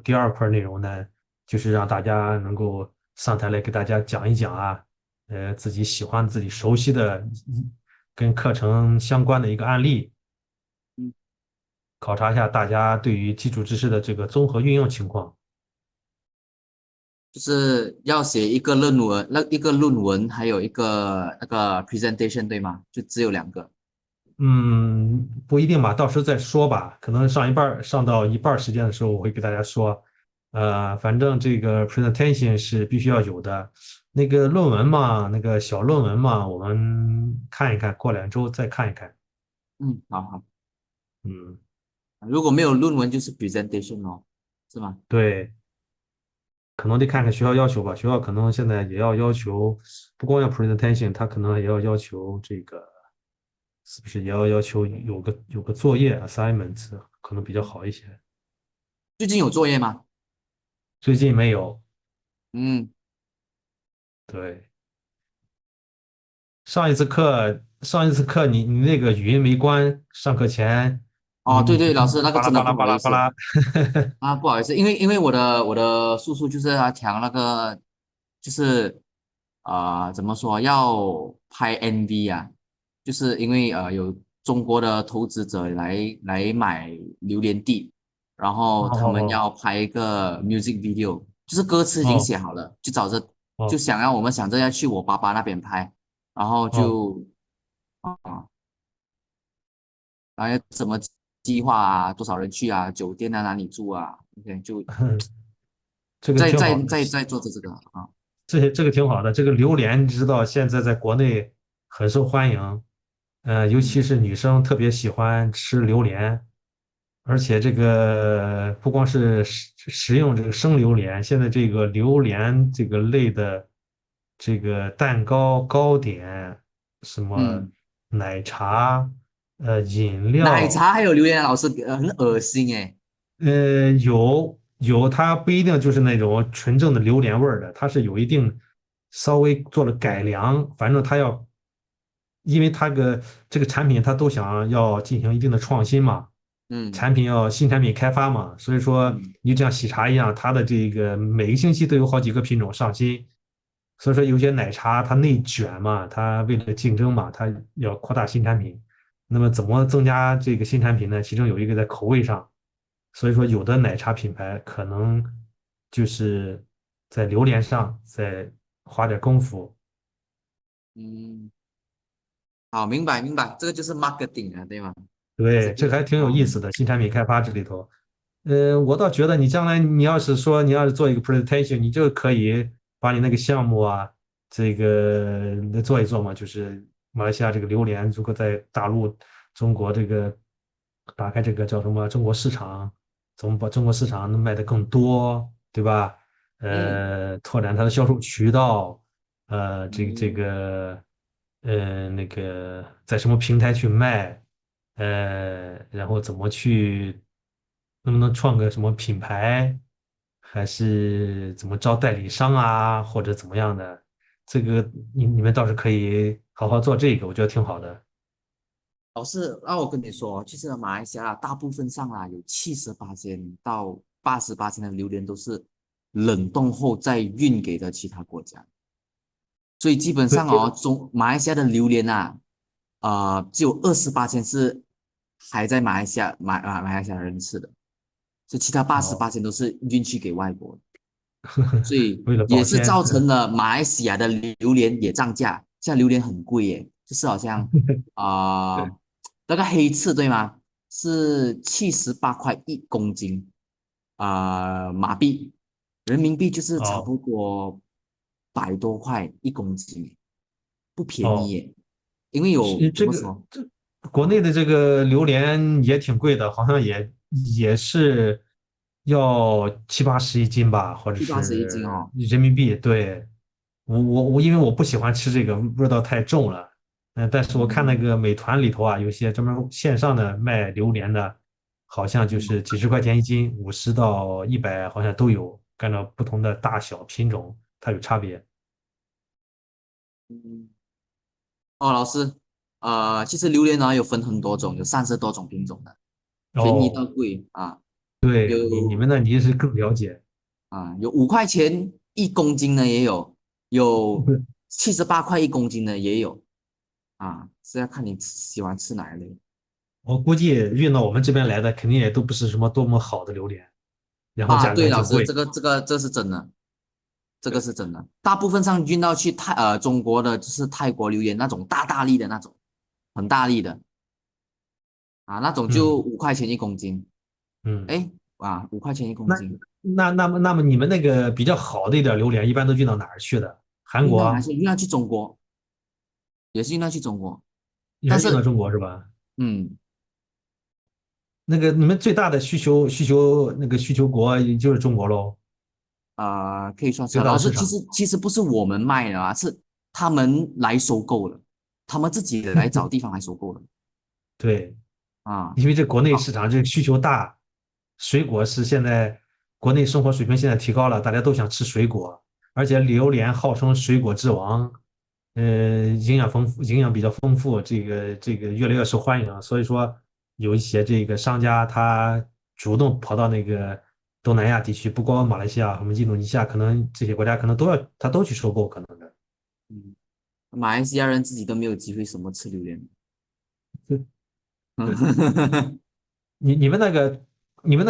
第二块内容呢，就是让大家能够上台来给大家讲一讲啊，自己喜欢、自己熟悉的跟课程相关的一个案例，嗯，考察一下大家对于基础知识的这个综合运用情况。就是要写一个论文，那一个论文，还有一个那个 presentation，对吗？就只有2个。嗯，不一定吧，到时候再说吧。可能上到一半儿时间的时候，我会给大家说。反正这个 presentation 是必须要有的。那个论文嘛，那个小论文嘛，我们看一看，过2周再看一看。嗯，好好。嗯，如果没有论文，就是 presentation 哦，是吗？对，可能得看看学校要求吧。学校可能现在也要求，不光要 presentation，他可能也要求这个，是不是也要求有个作业 assignments，可能比较好一些。最近有作业吗？最近没有，嗯。对。上一次课你那个语音没关，上课前哦，对对，你老师，那个真的巴拉巴拉不好意思巴拉巴拉，啊，不好意思，因为我的叔叔就是他抢那个，就是怎么说要拍 MV 啊，就是因为有中国的投资者来买榴莲地，然后他们哦要拍一个 music video，就是歌词已经哦写好了，就找着就哦想要我们想着要去我爸爸那边拍，然后哦就啊。然后要怎么计划啊，多少人去啊，酒店啊哪里住啊，OK，就哦，这个再挺好的，再再再做这个啊。这个挺好的。这个榴莲，你知道现在在国内很受欢迎，尤嗯其是女生特别喜欢吃榴莲，而且这个不光是食用这个生榴莲，现在这个榴莲这个类的这个蛋糕、糕点，什么嗯，奶茶、饮料。奶茶还有榴莲，老师很恶心哎。有，它不一定就是那种纯正的榴莲味儿的，它是有一定稍微做了改良，反正它要，因为这个产品它都想要进行一定的创新嘛，嗯新产品开发嘛，所以说嗯你就像喜茶一样，它的这个每个星期都有好几个品种上新，所以说有些奶茶它内卷嘛，它为了竞争嘛，它要扩大新产品。那么怎么增加这个新产品呢？其中有一个在口味上。所以说，有的奶茶品牌可能就是在榴莲上再花点功夫。嗯，好，明白明白，这个就是 marketing 啊，对吗？这对，个这个还挺有意哦，思的，新产品开发这里头。我倒觉得你将来你要是做一个 presentation，你就可以把你那个项目啊，这个做一做嘛，就是马来西亚这个榴莲如果在大陆中国这个打开这个叫什么中国市场，怎么把中国市场能卖得更多，对吧？嗯拓展它的销售渠道，这嗯个那个在什么平台去卖？然后怎么去，能不能创个什么品牌，还是怎么招代理商啊，或者怎么样的？这个你们倒是可以好好做这个，我觉得挺好的。老师，那我跟你说，其实马来西亚大部分上啊，有78%到88%的榴莲都是冷冻后再运给的其他国家。所以基本对，上哦，马来西亚的榴莲啊，只有28%是还在马来西亚人吃的，所以其他八十哦，八都是运去给外国的，所以为了保鲜，也是造成了马来西亚的榴莲也涨价，现在榴莲很贵耶，就是好像那个黑刺对吗？是78块1公斤马币，人民币就是差哦不多100多块1公斤，不便宜哦，耶。因为有是这个怎么说国内啊，的这个榴莲也挺贵的，好像也是要70-80一斤吧，或者70-80一斤是哦。人民币。对，我因为我不喜欢吃这个，味道太重了。但是我看那嗯个美团里头啊，有些专门线上的卖榴莲的，好像就嗯是几十块钱一斤，50到100好像都有，按照不同的大小品种，它有差别。嗯。哦，老师，其实榴莲呢有分很多种，有30多种品种的，便宜到哦，贵啊。对你们有那你是更了解。有5块钱1公斤的也有，有78块1公斤的也有是要看你喜欢吃哪一类我估计运到我们这边来的肯定也都不是什么多么好的榴莲，然后价格对，老师，还挺贵。这是真的，这个对，是真的。大部分上运到去中国的就是泰国榴莲那种大粒的那种，很大粒的那种就嗯5块钱1公斤。嗯，哎5块钱1公那斤，那么你们那个比较好的一点榴莲一般都运到哪儿去的？韩运到哪国去？运到去中国，也是运到去中国。也但是是运到中国是吧？嗯那个你们最大的需求国也就是中国喽，可以算是最大老师，其的市场。实其实不是我们卖的是他们来收购的，他们自己来找地方来收购的对，啊。因为这国内好，市场这个需求大，水果是现在国内生活水平现在提高了，大家都想吃水果，而且榴莲号称水果之王，营养丰富，营养比较丰富，这个越来越受欢迎，所以说有一些这个商家他主动跑到那个东南亚地区，不光马来西亚、什么印度尼西亚，可能这些国家可能都去收购可能的。嗯，马来西亚人自己都没有机会什么吃榴莲。对，你们那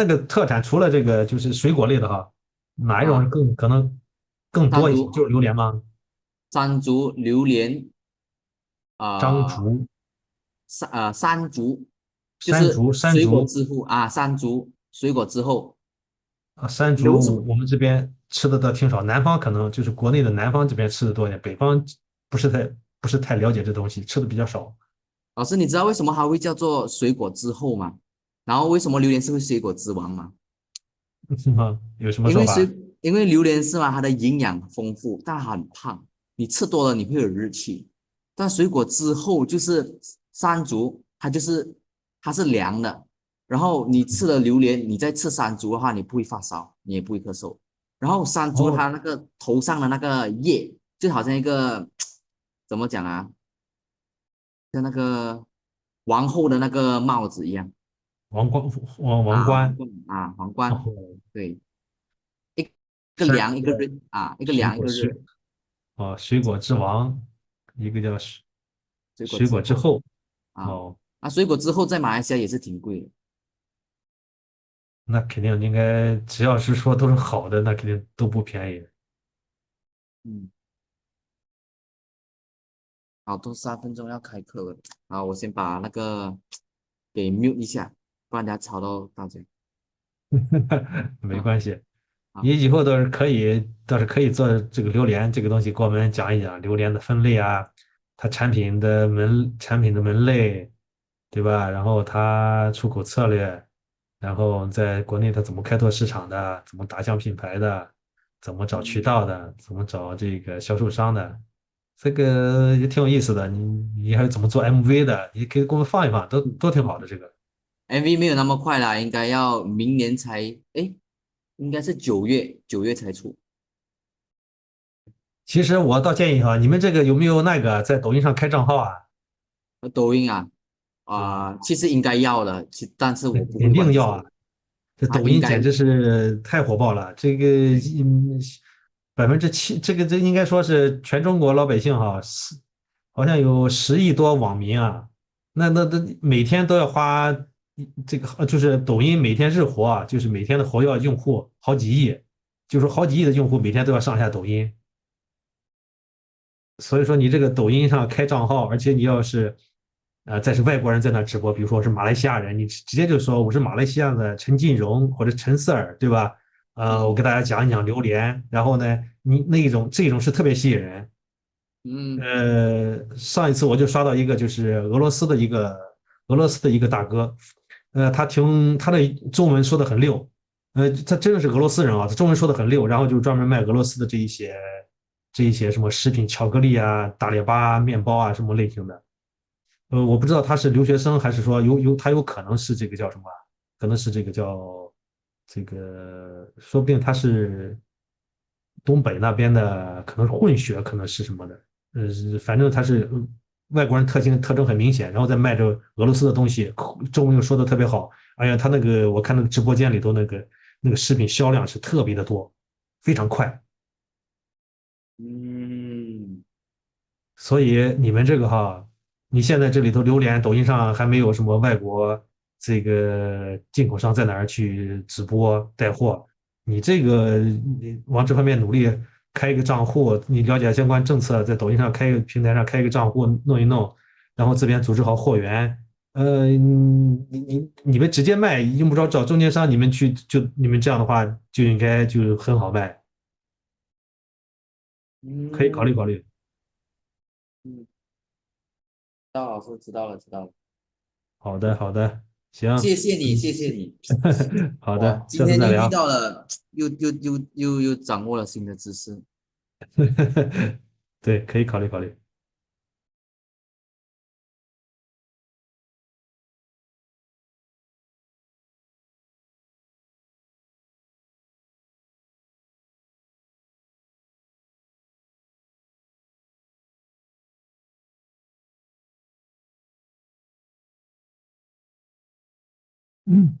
个特产除了这个就是水果类的哈，哪一种是啊，可能更多一些？就山竹、是榴莲吗？榴莲，呃，樟竹、山竹，就是山竹、山水果竹之父山竹水果之后，山竹，有什么？我们这边吃的倒挺少，南方可能就是国内的南方这边吃的多一点，北方不是太不是太了解这东西，吃的比较少，老师，你知道为什么它会叫做水果之后吗？然后为什么榴莲是会水果之王吗？是吗？有什么因为水，说法？因为榴莲是嘛，它的营养丰富，但它很胖，你吃多了你会有日气。但水果之后就是山竹，它是凉的，然后你吃了榴莲，你再吃山竹的话，你不会发烧，你也不会咳嗽。然后山竹哦，它那个头上的那个叶，就好像一个怎么讲像那个王后的那个帽子一样王冠王冠，皇冠皇冠，哦，对，一个山凉一个热一个水凉一个热。果水果之王，一个叫水果水之后果之后。啊哦，水果之后在马来西亚也是挺贵的。那肯定应该，只要是说都是好的，那肯定都不便宜。嗯，好，都3分钟要开课了，好，我先把那个给 mute 一下，不然等下吵到大家。没嗯，关系，你好，以后倒是可以做这个榴莲这个东西，给我们讲一讲榴莲的分类啊，它产品的门类，对吧？然后它出口策略，然后在国内它怎么开拓市场的，怎么打响品牌的，怎么找渠嗯道的，怎么找这个销售商的，这个也挺有意思的。你还有怎么做 MV 的，你可以给我们放一放，都挺好的这个。，MV 没有那么快啦，应该要明年才，诶，应该是九月才出。其实我倒建议哈，你们这个有没有那个在抖音上开账号啊？抖音啊，其实应该要的，但是我不会那肯定玩这些，要啊！这抖应该音简直是太火爆了，这个7%，这应该说是全中国老百姓哈，好像有10亿多网民啊，那每天都要花这个就是抖音每天日活啊，就是每天的活跃用户好几亿，就是好几亿的用户每天都要上下抖音，所以说你这个抖音上开账号，而且你要是，再是外国人在那直播，比如说是马来西亚人，你直接就说我是马来西亚的陈金荣或者陈四儿，对吧？我给嗯大家讲一讲榴莲，然后呢，你这种是特别吸引人。嗯上一次我就刷到一个，就是俄罗斯的一个大哥，他的中文说的很溜，他真的是俄罗斯人啊，他中文说的很溜，然后就专门卖俄罗斯的这一些什么食品，巧克力啊、大列巴面包啊什么类型的。我不知道他是留学生还是说他有可能是这个叫什么啊，可能是这个叫这个，说不定他是东北那边的，可能是混血，可能是什么的。反正他是外国人特征很明显，然后再卖着俄罗斯的东西，中文又说的特别好。哎呀，他那个我看那个直播间里头那个食品销量是特别的多，非常快。嗯所以你们这个哈，你现在这里头榴莲，抖音上还没有什么外国这个进口商在哪儿去直播带货，你这个你往这方面努力，开一个账户，你了解相关政策，在抖音上开一个平台上开一个账户弄一弄，然后这边组织好货源，你们直接卖，用不着找中间商，你们去就你们这样的话就应该就很好卖，可以考虑考嗯虑。嗯，赵老师知道了，知道了，好的，好的，行，谢谢你，谢谢你。哇，好的，今天又遇下次再聊。到了，又掌握了新的知识。对，可以考虑考虑。Mm.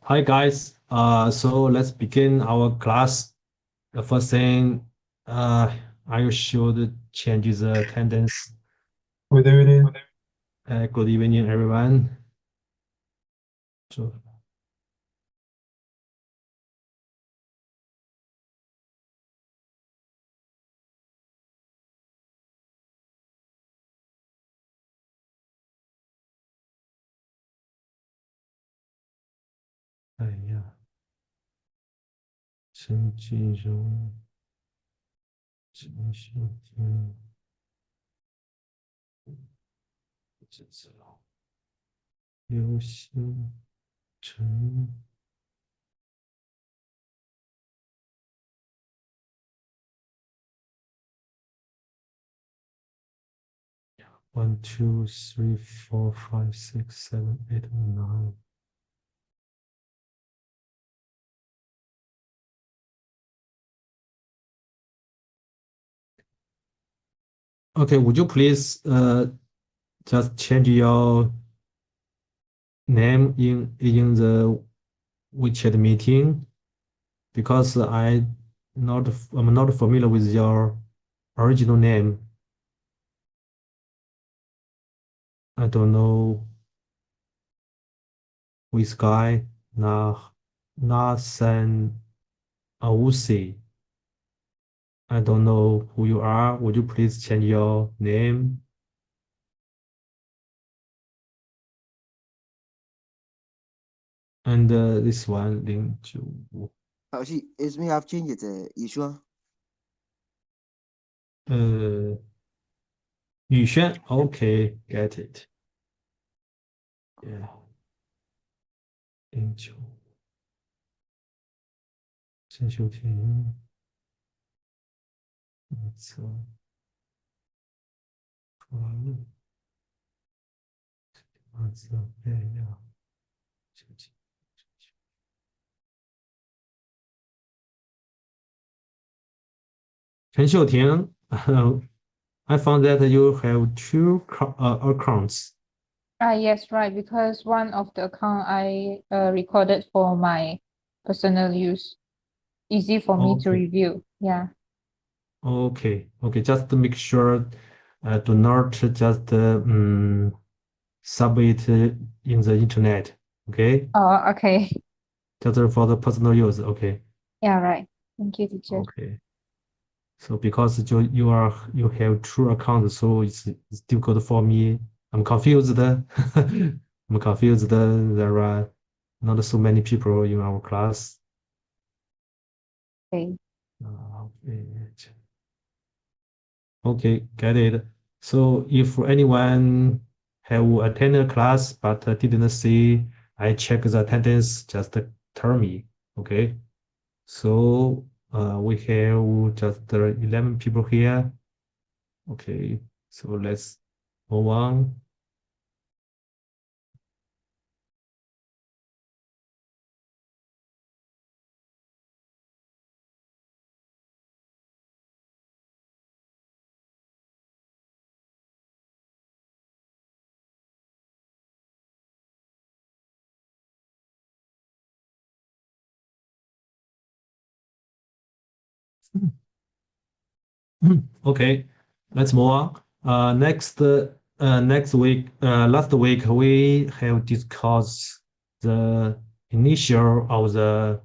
Hi guys. So let's begin our class. The first thing, I should change the attendance. Good evening. Good evening, everyone. 就哎呀，陈金荣，陈秀婷，这次刘星辰。One, two, three, four, five, six, seven, eight, nine. Okay, would you please just change your name in the WeChat meeting because I'm not familiar with your original name. I don't know which guy. Na Nasan Awusi. I don't know who you are. Would you please change your name? And this one, 095. Actually, it's me. I've changed it. You sure? 宇轩，OK, get it. Yeah, 09郑秀婷，测完了，测变量，陈秀婷，I found that you have two accounts. Yes, right, because one of the account I recorded for my personal use. Easy for me to Okay, review. Yeah. okay. Just to make sure, do not just submit in the internet. Okay, Oh, okay. just for the personal use. Okay, Yeah, right. Thank you, teacher. okay. So because you have two accounts, so it's difficult for me. I'm confused. I'm confused. There are not so many people in our class. Okay. Wait. Okay, get it. So if anyone have attended class but didn't see, I check the attendance, just tell me. Okay. So we have just 11 people here. Okay, so let's move on. Okay, let's move on. Next week, last week we have discussed the initial of the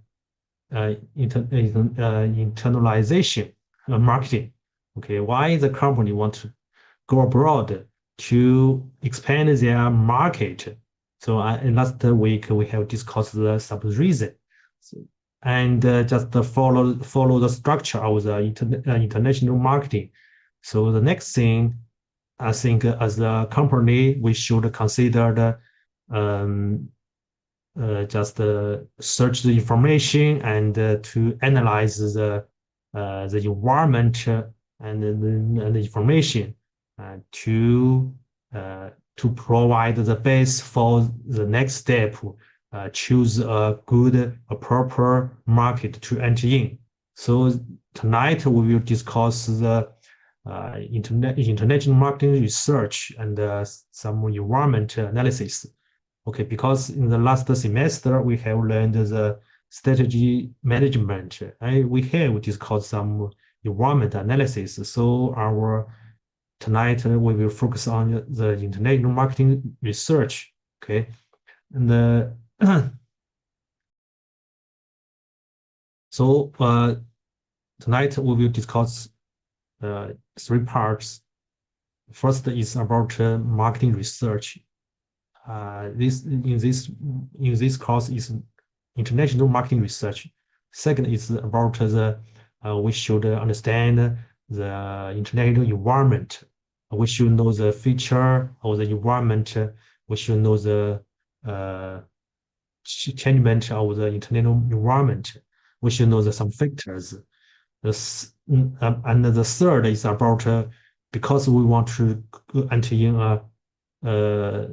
internalization marketing. Okay, why the company want to go abroad to expand their market? So last week we have discussed the sub reason. So, and just follow the structure of the international marketing. So the next thing, I think, as a company, we should consider the just search the information and to analyze the environment and the information to provide the base for the next step. Choose a good, a proper market to enter in. So tonight we will discuss the international marketing research and some environment analysis. Okay, because in the last semester we have learned the strategy management. We have discussed some environment analysis. So tonight we will focus on the international marketing research. Okay, and so tonight we will discuss three parts. First is about marketing research. This course is international marketing research. Second is about the we should understand the international environment. We should know the feature of the environment. We should know the changement of the international environment. We should know some factors. And the third is about because we want to enter in a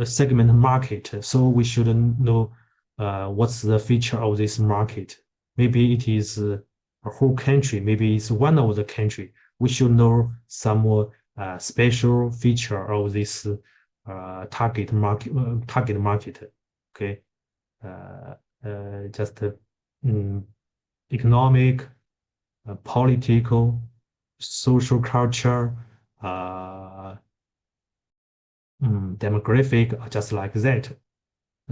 segment market, so we should know what's the feature of this market. Maybe it is a whole country, maybe it's one of the country. We should know some special feature of this target market. Okay, just economic, political, social culture, demographic, just like that.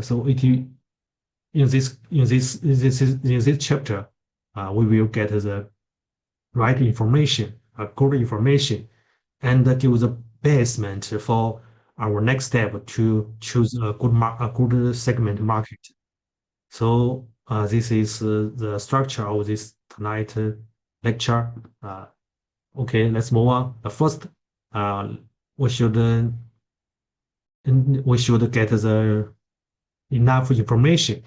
So in this chapter, we will get the right information, good information, and give the basement for our next step to choose a good segment market. So this is the structure of this tonight lecture. Okay, let's move on. First, we should get the enough information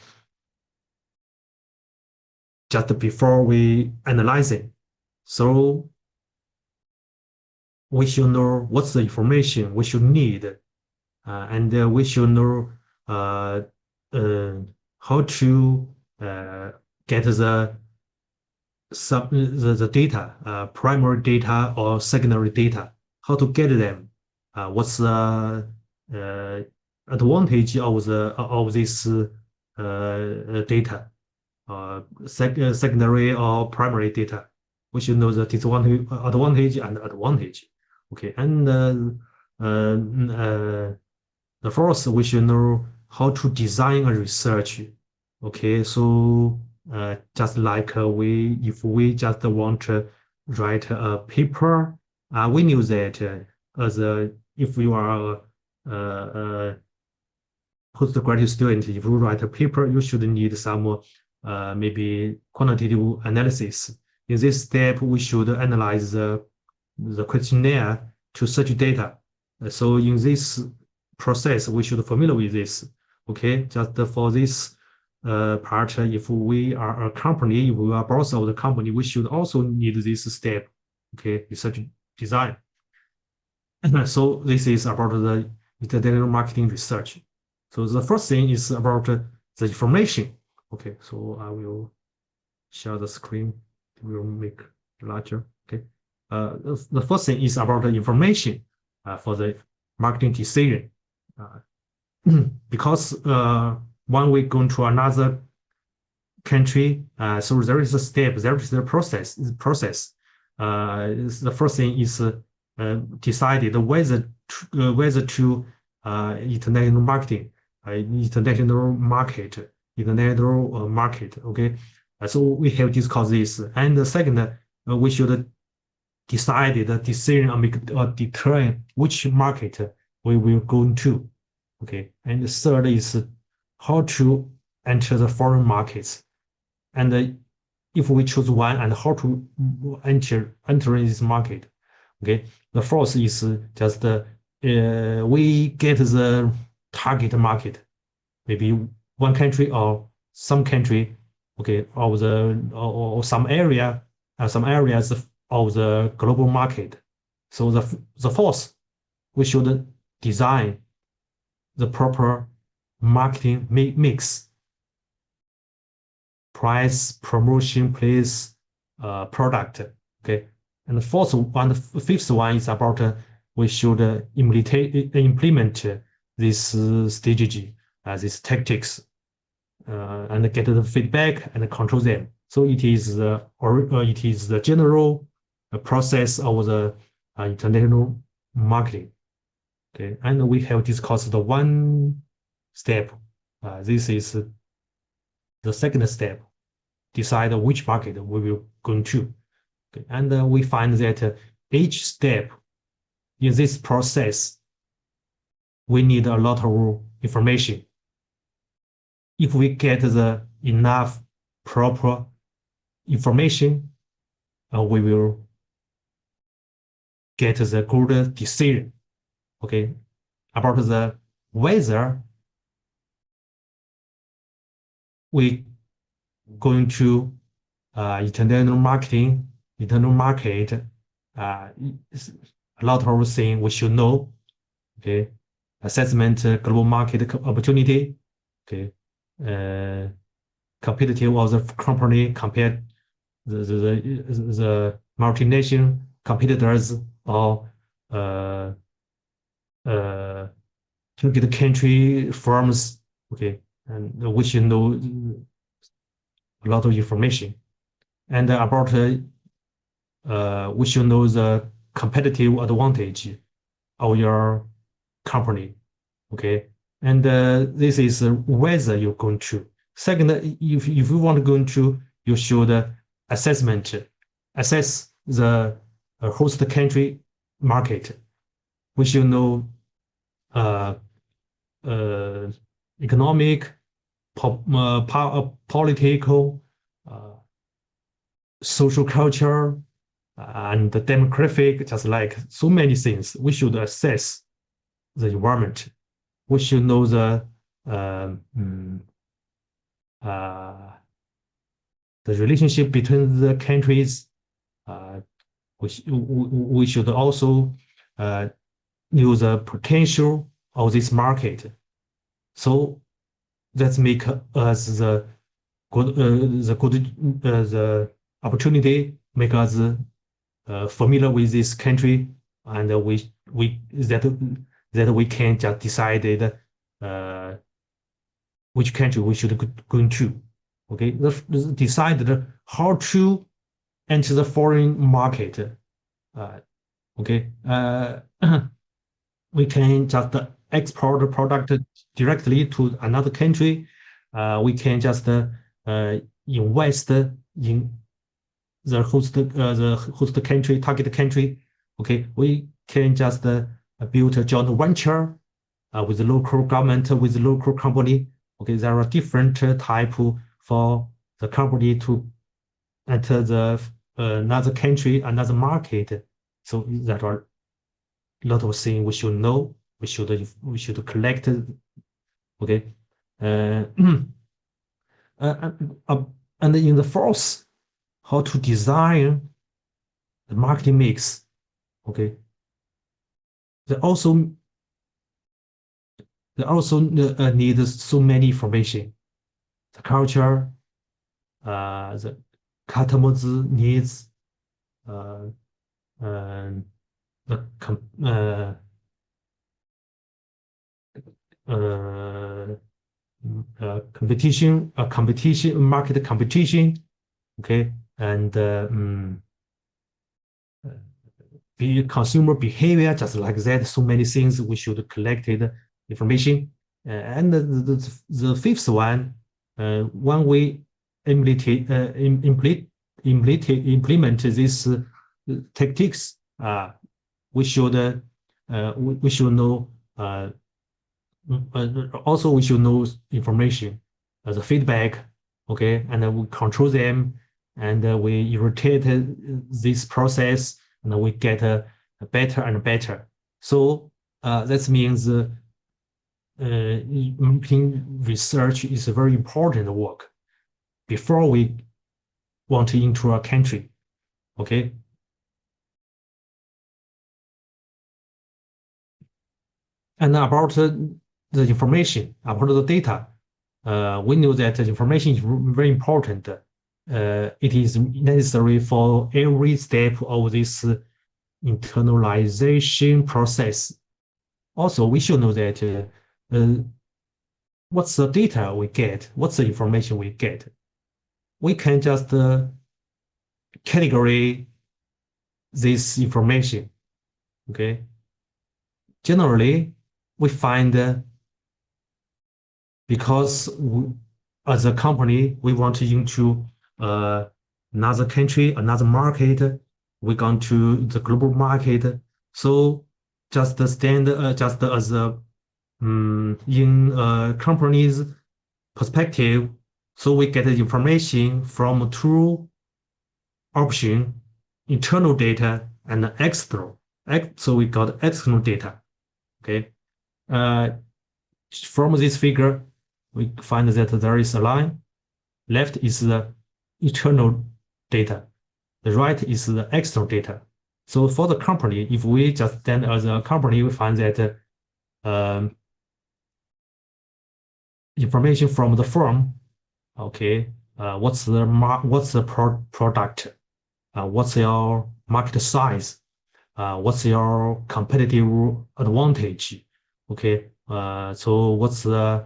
just before we analyze it. So we should know what's the information we should need, and we should know how to get the data, primary data or secondary data, how to get them, what's the advantage of this data, secondary or primary data. We should know the advantage and advantage. Okay, and the first, we should know how to design a research. Okay, so just like if we just want to write a paper, we knew that if you are a postgraduate student, if you write a paper, you should need some maybe quantitative analysis. In this step, we should analyze the questionnaire to search data. So in this process, we should familiar with this. Okay, just for this part, if we are a company, if we are boss of the company, we should also need this step. Okay, research design. So this is about the international marketing research. So the first thing is about the information. Okay, so I will share the screen. We will make it larger. Okay, the first thing is about the information for the marketing decision. Because when we go to another country. So there is a step, there is a process. The first thing is decided whether to international marketing, international market. Okay, so we have discussed this. And the second, we should decide the decision or determine which market we will go into. Okay, and the third is how to enter the foreign markets, and if we choose one, and how to enter this market. Okay, the fourth is just we get the target market, maybe one country or some country, okay, or some area, some areas of the global market. So the fourth, we should design the proper marketing mix, price, promotion, place, product. Okay, and the fifth one is about we should implement this strategy, these tactics, and get the feedback and control them. So it is the general process of the international marketing. Okay, and we have discussed the one step. This is the second step. Decide which market we will go into. Okay, and we find that each step in this process, we need a lot of information. If we get the enough proper information, we will get the good decision. Okay, about the whether we going to internal market, a lot of things we should know. Okay, assessment, global market opportunity. Okay, competitive of the company compared the multinational competitors or target country firms. Okay, and we should know a lot of information. And about we should know the competitive advantage of your company. Okay, and this is whether you're going to. Second, if you want to go into, you should assess the host country market. We should know economic, political, social culture, and the demographic, just like so many things. We should assess the environment. We should know the relationship between the countries. We should also know the potential of this market. So that make us the opportunity, make us familiar with this country, and that we can just decide which country we should go into. Okay, decide how to enter the foreign market. Okay, we can just export the product directly to another country. We can just invest in the host country, target country. Okay, we can just build a joint venture with the local government, with the local company. Okay, there are different type for the company to enter the another country, another market. So there are a lot of things we should know. We should collect. Okay, and in the fourth, how to design the marketing mix. Okay, they also need so many information. The culture, the customers' needs, and market competition, okay, and be consumer behavior, just like that. So many things we should collect information. And the fifth one, when we implement these tactics, we should know. Also, we should know information, the feedback, okay, and we control them, and we irritate this process, and we get better and better. So that means research is a very important work before we want to enter a country, okay? And about the information, about the data, we know that the information is very important. It is necessary for every step of this internalization process. Also, we should know that what's the data we get, what's the information we get. We can just categorize this information, okay? Generally, we find because as a company, we want to into another country, another market, we gone to the global market. So just stand just as a in company's perspective, so we get the information from two options: internal data and external. So we got external data. Okay. From this figure, we find that there is a line. Left is the internal data. The right is the external data. So for the company, if we just stand as a company, we find that information from the firm. Okay, what's the product? What's your market size? What's your competitive advantage? Okay, so what's the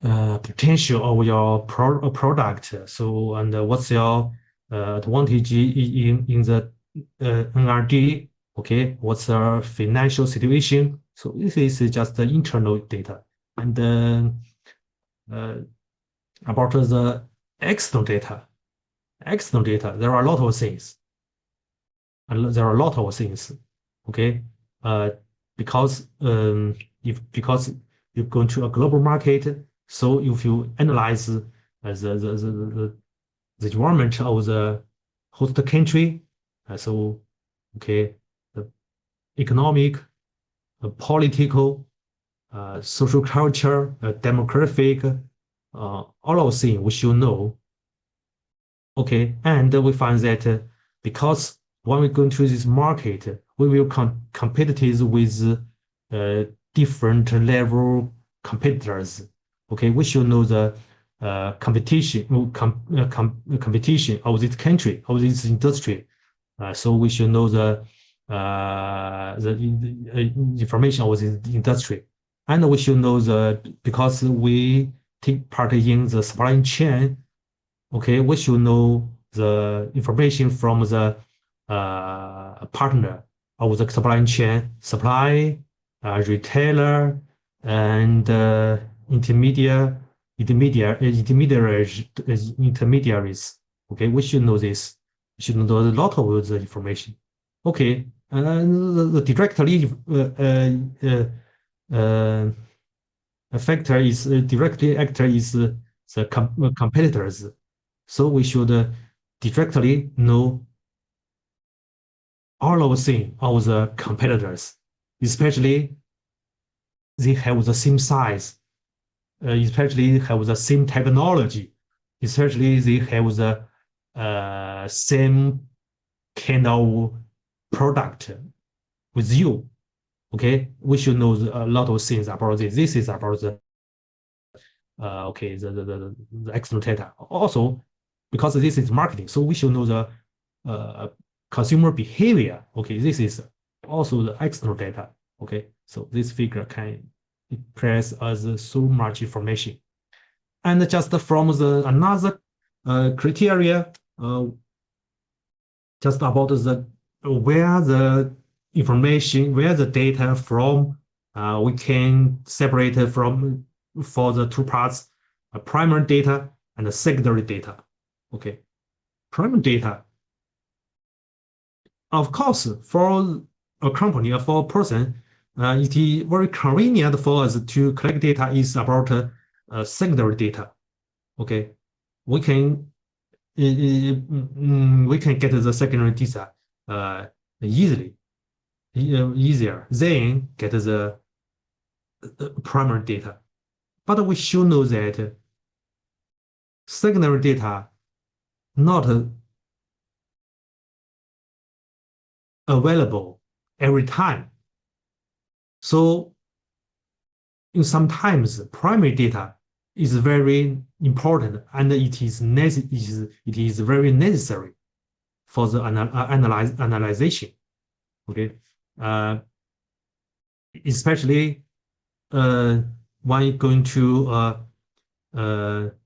potential of your product? So, and what's your advantage in the NRD? Okay, what's the financial situation? So this is just the internal data. And about the external data, there are a lot of things. Okay, because because you're going to a global market, so if you analyze the environment of the host country, so okay, the economic, political, social culture, demographic, all of things we should know. Okay, and we find that because when we go into this market, we will compete with different level competitors. Okay, we should know the competition of this country, of this industry. So we should know the information of this industry, and we should know because we take part in the supply chain. Okay, we should know the information from the partner of the supply chain, retailer, and intermediaries. Okay, we should know this. We should know a lot of the information. Okay, the directly factor is directly actor is the competitors. So we should directly know all of the competitors, especially they have the same size, especially have the same technology, especially they have the same kind of product with you. Okay, we should know a lot of things about this. This is about the okay, the external data. Also, because this is marketing, so we should know the consumer behavior. Okay, this is also the external data. Okay, so this figure can express as so much information. And just from the another criteria, just about the where the information, where the data from, we can separate it from for the two parts, primary data and the secondary data. Okay, primary data. Of course, for a company or for a person, it is very convenient for us to collect data is about secondary data. Okay, we can we can get the secondary data easily, easier than get the primary data. But we should know that secondary data not available every time. So sometimes primary data is very important and it is very necessary for the analyzation. Okay, especially when you're going to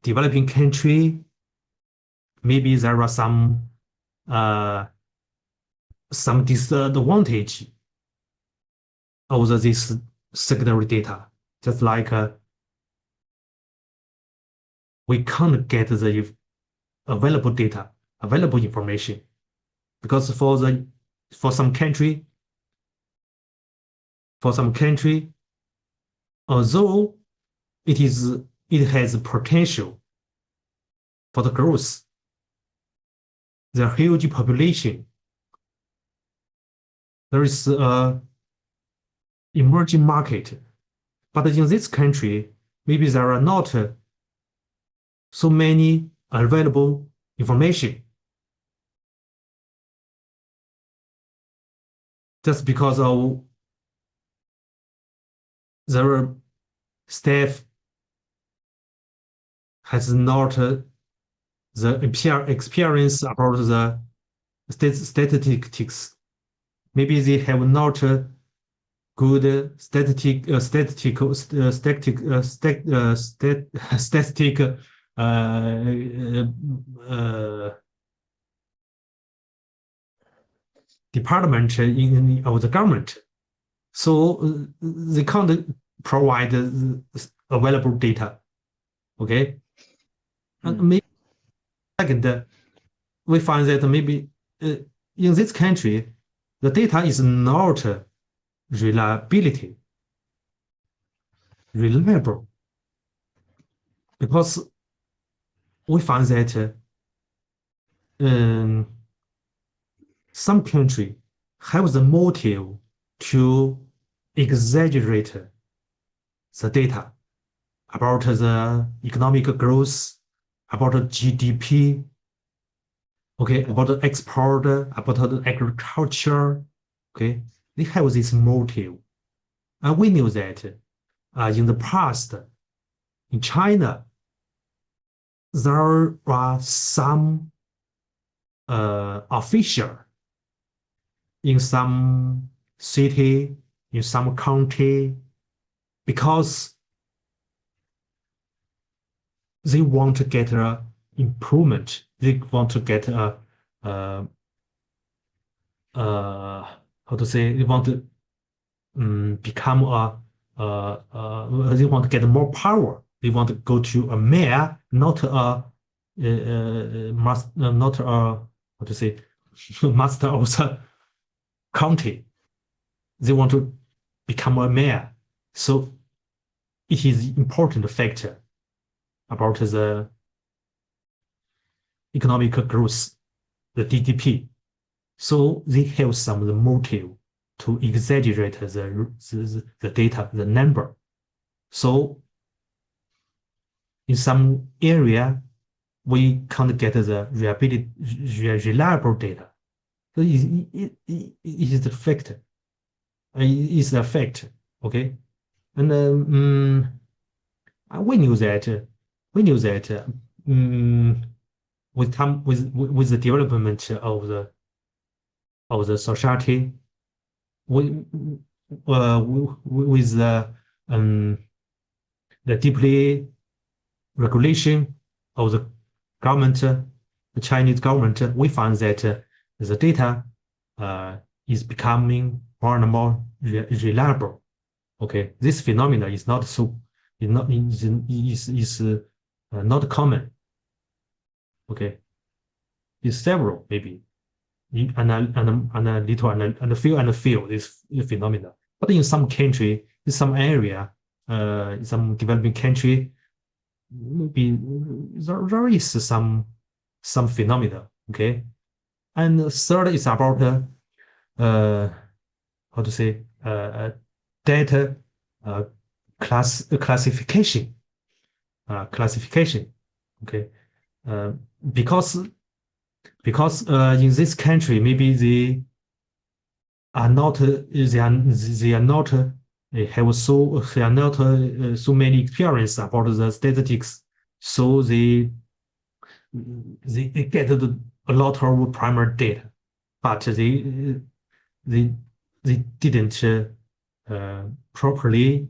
developing country, maybe there are some disadvantage of this secondary data, just like we can't get the available data, available information, because for some country, although it has potential for the growth, the huge population, there is a emerging market, but in this country, maybe there are not so many available information, just because of their staff has not the experience about the statistics. Maybe they have not good statistic department of the government, so they can't provide available data. Okay, and maybe second, we find that maybe in this country the data is not reliable, because we find that some country have the motive to exaggerate the data about the economic growth, about the GDP, okay, about the export, about the agriculture, okay, they have this motive. And we knew that in the past, in China, there are some official in some city, in some county, because they want to get an improvement. They want to get how to say, they want to become they want to get more power. They want to go to a mayor, not a not a how to say master of the county. They want to become a mayor. So it is important factor about the economic growth, the GDP. So they have some the motive to exaggerate the data, the number. So in some area, we can't get the reliable data. So it is the fact. It is a fact. Okay, and we knew that. With the development of the society, with the deeply regulation of the government, the Chinese government, we find that the data is becoming more and more reliable. Okay, this phenomenon is not not common. Okay, it's several maybe and a little and a few this phenomena. But in some country, in some area, in some developing country, maybe there is some phenomena. Okay, and third is about how to say data classification. Classification. Okay, because in this country maybe they are not have so many experience about the statistics, so they get a lot of primary data, but they didn't properly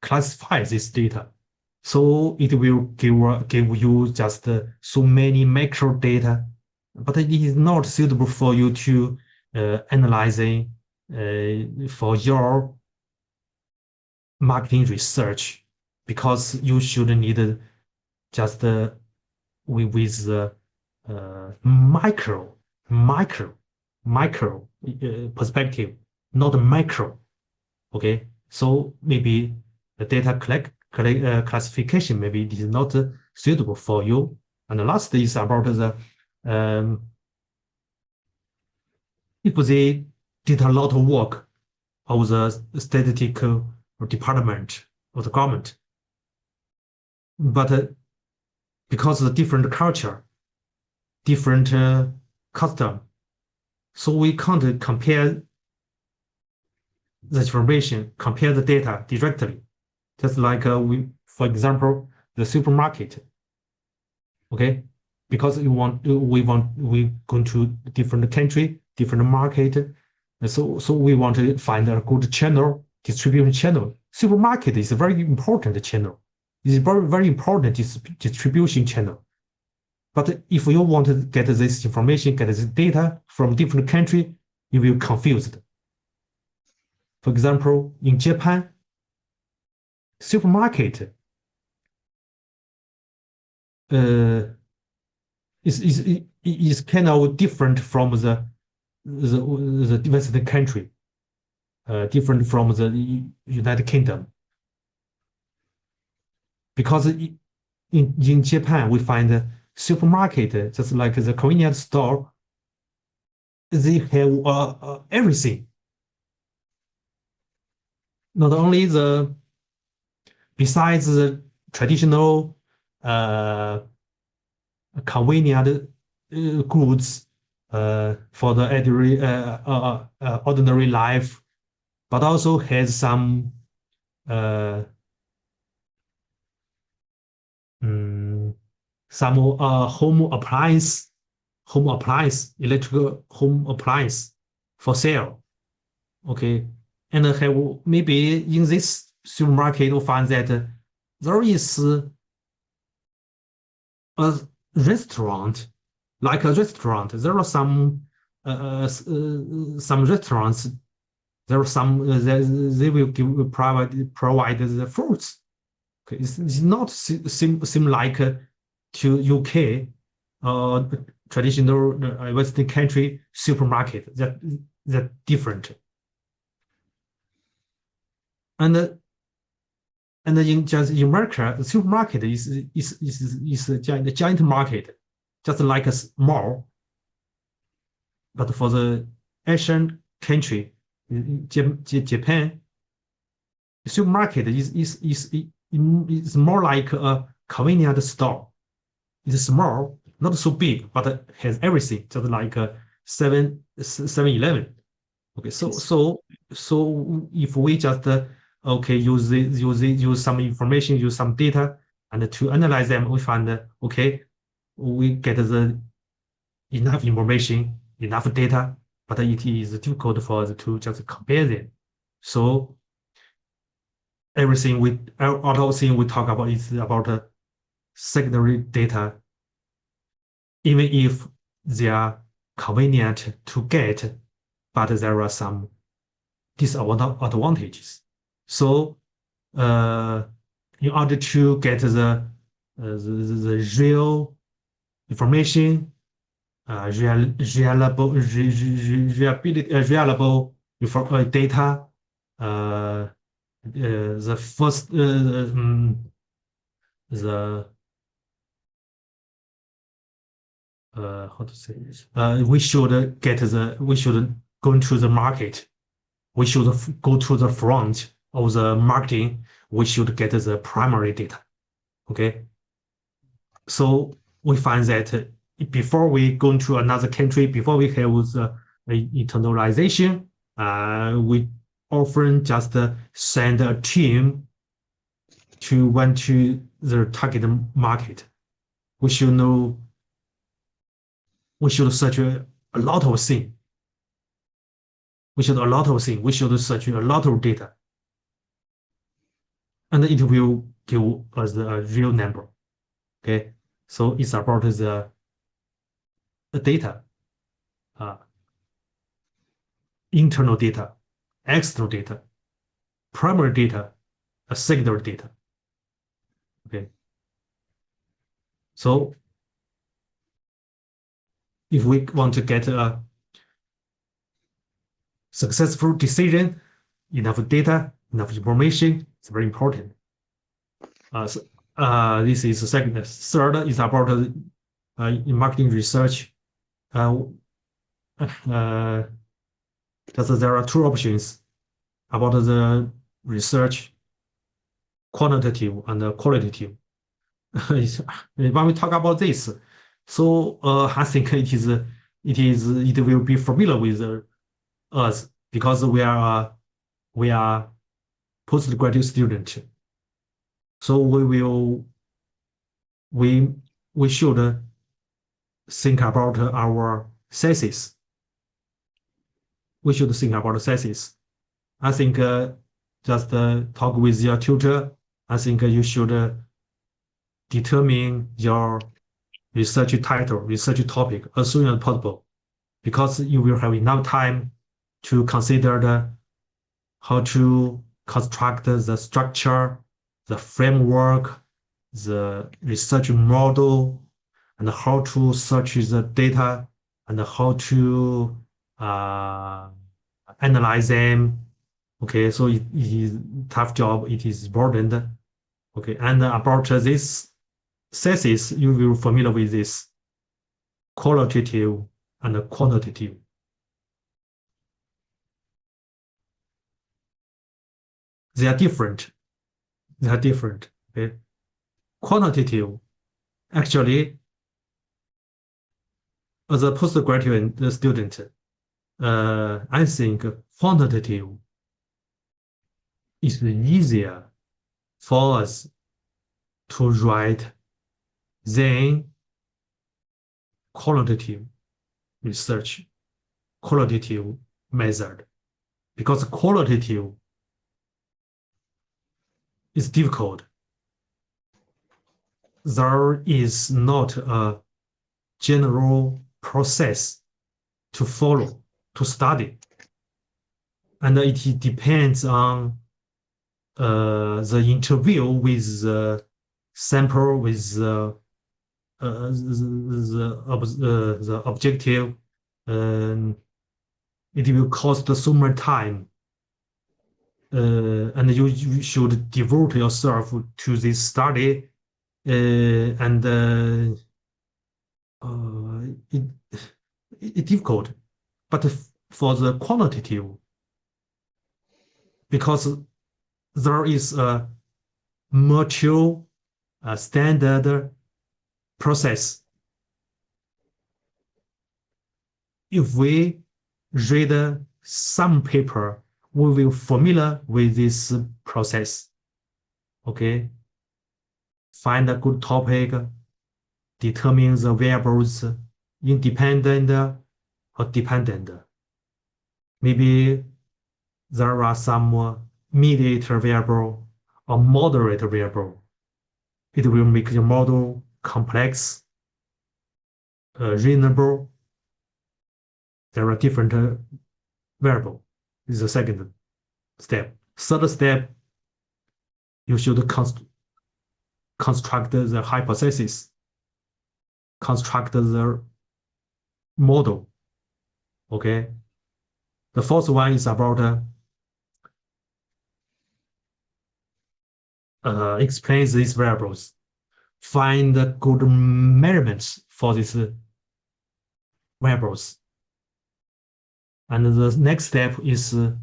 classify this data. So it will give you just so many macro data, but it is not suitable for you to analyzing for your marketing research, because you should need just with micro perspective, not macro. Okay, so maybe the data classification maybe is not suitable for you. And the last is about the if they did a lot of work of the statistical department of the government, but because of the different culture, different custom, so we can't compare the information, compare the data directly. Just like for example, the supermarket. Okay, because we go to different country, different market, so we want to find a good channel, distribution channel. Supermarket is a very important channel. It's a very important distribution channel. But if you want to get this information, get this data from different country, you will confused. For example, in Japan, supermarket is kind of different from the Western country, different from the United Kingdom, because in Japan we find a supermarket just like the convenience store. They have everything, not only besides the traditional convenient goods for the ordinary life, but also has some home appliance, electrical home appliance for sale. Okay, and have maybe in this supermarket you'll find that there is a restaurant, like a restaurant. There are some restaurants. There are some they will provide the fruits. Okay, it's not seem like to UK traditional Western country supermarket that different. And in America, the supermarket is a giant market, just like a mall. But for the Asian country, Japan, supermarket is more like a convenient store. It's small, not so big, but has everything, just like a 7-Eleven. Okay, so if we just okay use some information, use some data, and to analyze them, we find okay, we get the enough information, enough data, but it is difficult for us to just compare them. So all of thing we talk about is about secondary data, even if they are convenient to get, but there are some disadvantages. So in order to get the real information, reliable data, the first the how to say we should go into the market. We should go to the front of the marketing. We should get the primary data. Okay. So we find that before we go into another country, before we have the internalization, we often just send a team to went to the target market. We should know. We should search a lot of things. We should search a lot of data, and it will give us a real number. Okay, so it's about the data, internal data, external data, primary data, secondary data. Okay, so if we want to get a successful decision, enough data, enough information, it's very important. This is the second. Third is about marketing research. Just there are two options about the research, quantitative and qualitative. When we talk about this, so I think it will be familiar with us because we are postgraduate student. So we should think about our thesis. We should think about the thesis. I think just talk with your tutor. I think you should determine your research title, research topic as soon as possible, because you will have enough time to consider how to construct the structure, the framework, the research model, and how to search the data, and how to analyze them. Okay, so it is tough job. It is important. Okay, and about this thesis, you will be familiar with this qualitative and quantitative. They are different. Okay, quantitative. Actually, as a postgraduate student, I think quantitative is easier for us to write than qualitative research, qualitative method, because qualitative is difficult. There is not a general process to follow, to study, and it depends on the interview with the sample, with the objective. It will cost so much time, and you should devote yourself to this study, and it's difficult. But for the quantitative, because there is a mature standard process. If we read some paper, we will familiar with this process. Okay, find a good topic, determine the variables, independent or dependent. Maybe there are some mediator variable a moderate variable. It will make your model complex, reasonable. There are different variables. This is the second step. Third step, you should construct the hypothesis, construct the model. Okay. The fourth one is about explain these variables, find the good measurements for these variables. And the next step is to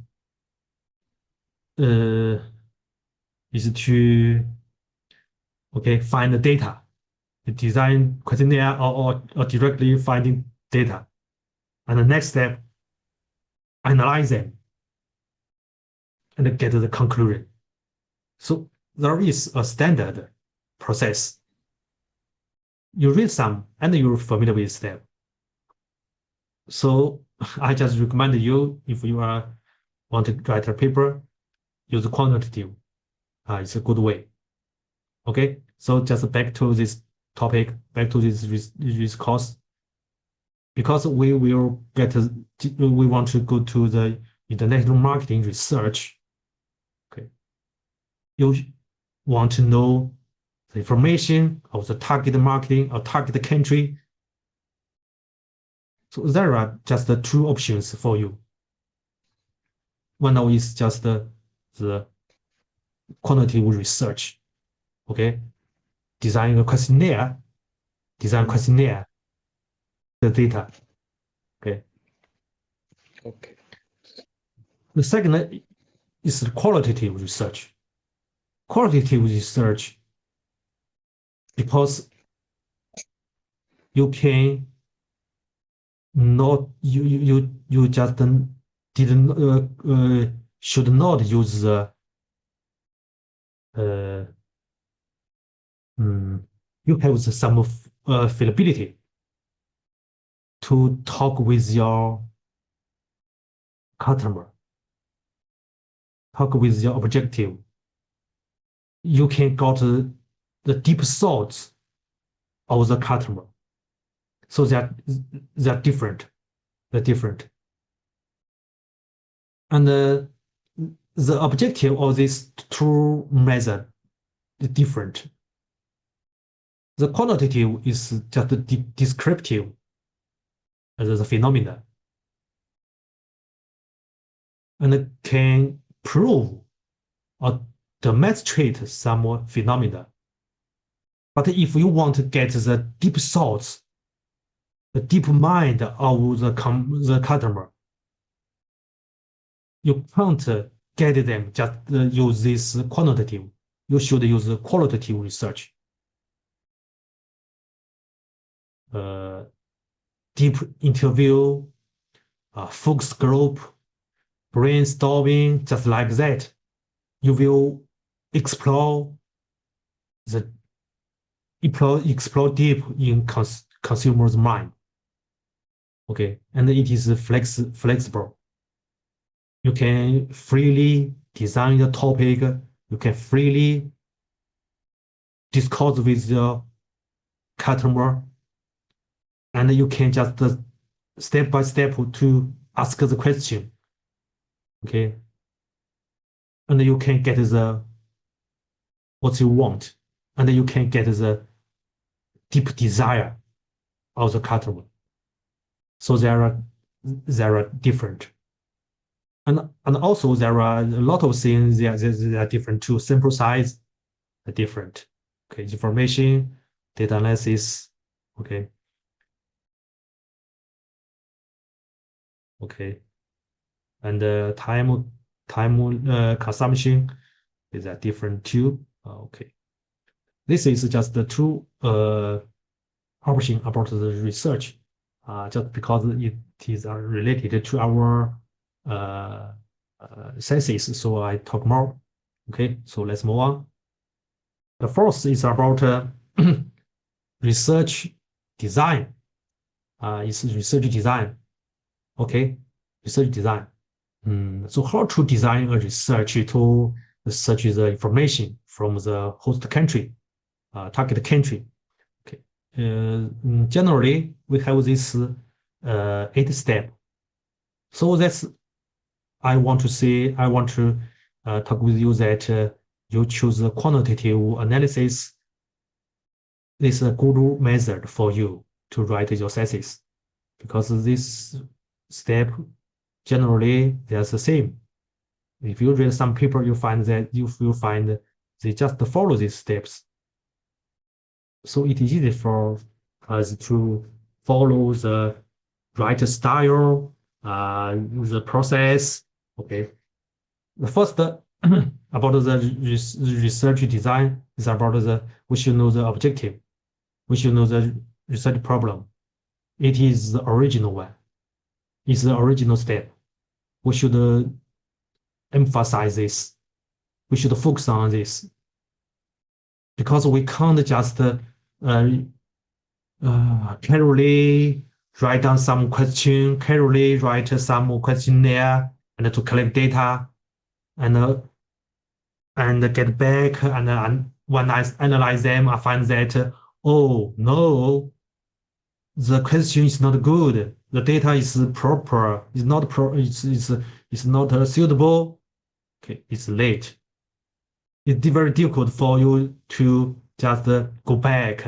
find the data, design questionnaire or directly finding data. And the next step, analyze them and get the conclusion. So there is a standard process. You read some and you're familiar with them. So I just recommend you, if you want to write a paper, use quantitative. It's a good way. Okay, so just back to this topic, back to this course, because we want to go to the international marketing research. Okay, you want to know the information of the target marketing or target country. So there are just the two options for you. One is just the quantitative research. Okay, design a questionnaire, the data. Okay. Okay. The second is the qualitative research. Qualitative research, because you can not you just didn't should not use the you have some flexibility to talk with your customer, talk with your objective. You can got the deep thoughts of the customer. So they're different. They're different. And the objective of this two method is different. The quantitative is just descriptive as the phenomena, and it can prove or demonstrate some phenomena. But if you want to get the deep thoughts, the deep mind of the customer, you can't get them just use this quantitative. You should use qualitative research. Deep interview, focus group, brainstorming, just like that. You will explore deep in consumer's mind. Okay, and it is flexible. You can freely design the topic. You can freely discuss with the customer, and you can just step by step to ask the question. Okay, and you can get what you want, and you can get the deep desire of the customer. So there are different, and also there are a lot of things that are different too. Sample size are different. Okay, information, data analysis. Okay. Okay, and time consumption is different too. Okay, this is just the two option about the research. Just because it is related to our senses, so I talk more. Okay, so let's move on. The fourth is about research design. It's research design. Okay, research design. So how to design a research to search the information from the host country, target country. Okay. Generally, we have this 8 step. So that's I want to talk with you that you choose a quantitative analysis. This is a good method for you to write your thesis, because this step generally they're the same. If you read some paper, you find that you will find they just follow these steps. So it is easy for us to follow the right style, the process. Okay. The first about the research design is about we should know the objective. We should know the research problem. It is the original one. It's the original step. We should emphasize this. We should focus on this, because we can't just carefully write down some question, carefully write some questionnaire, and to collect data, and get back, and when I analyze them, I find that oh no, the question is not good. The data is proper. It's not it's not suitable. Okay, it's late. It's very difficult for you to just go back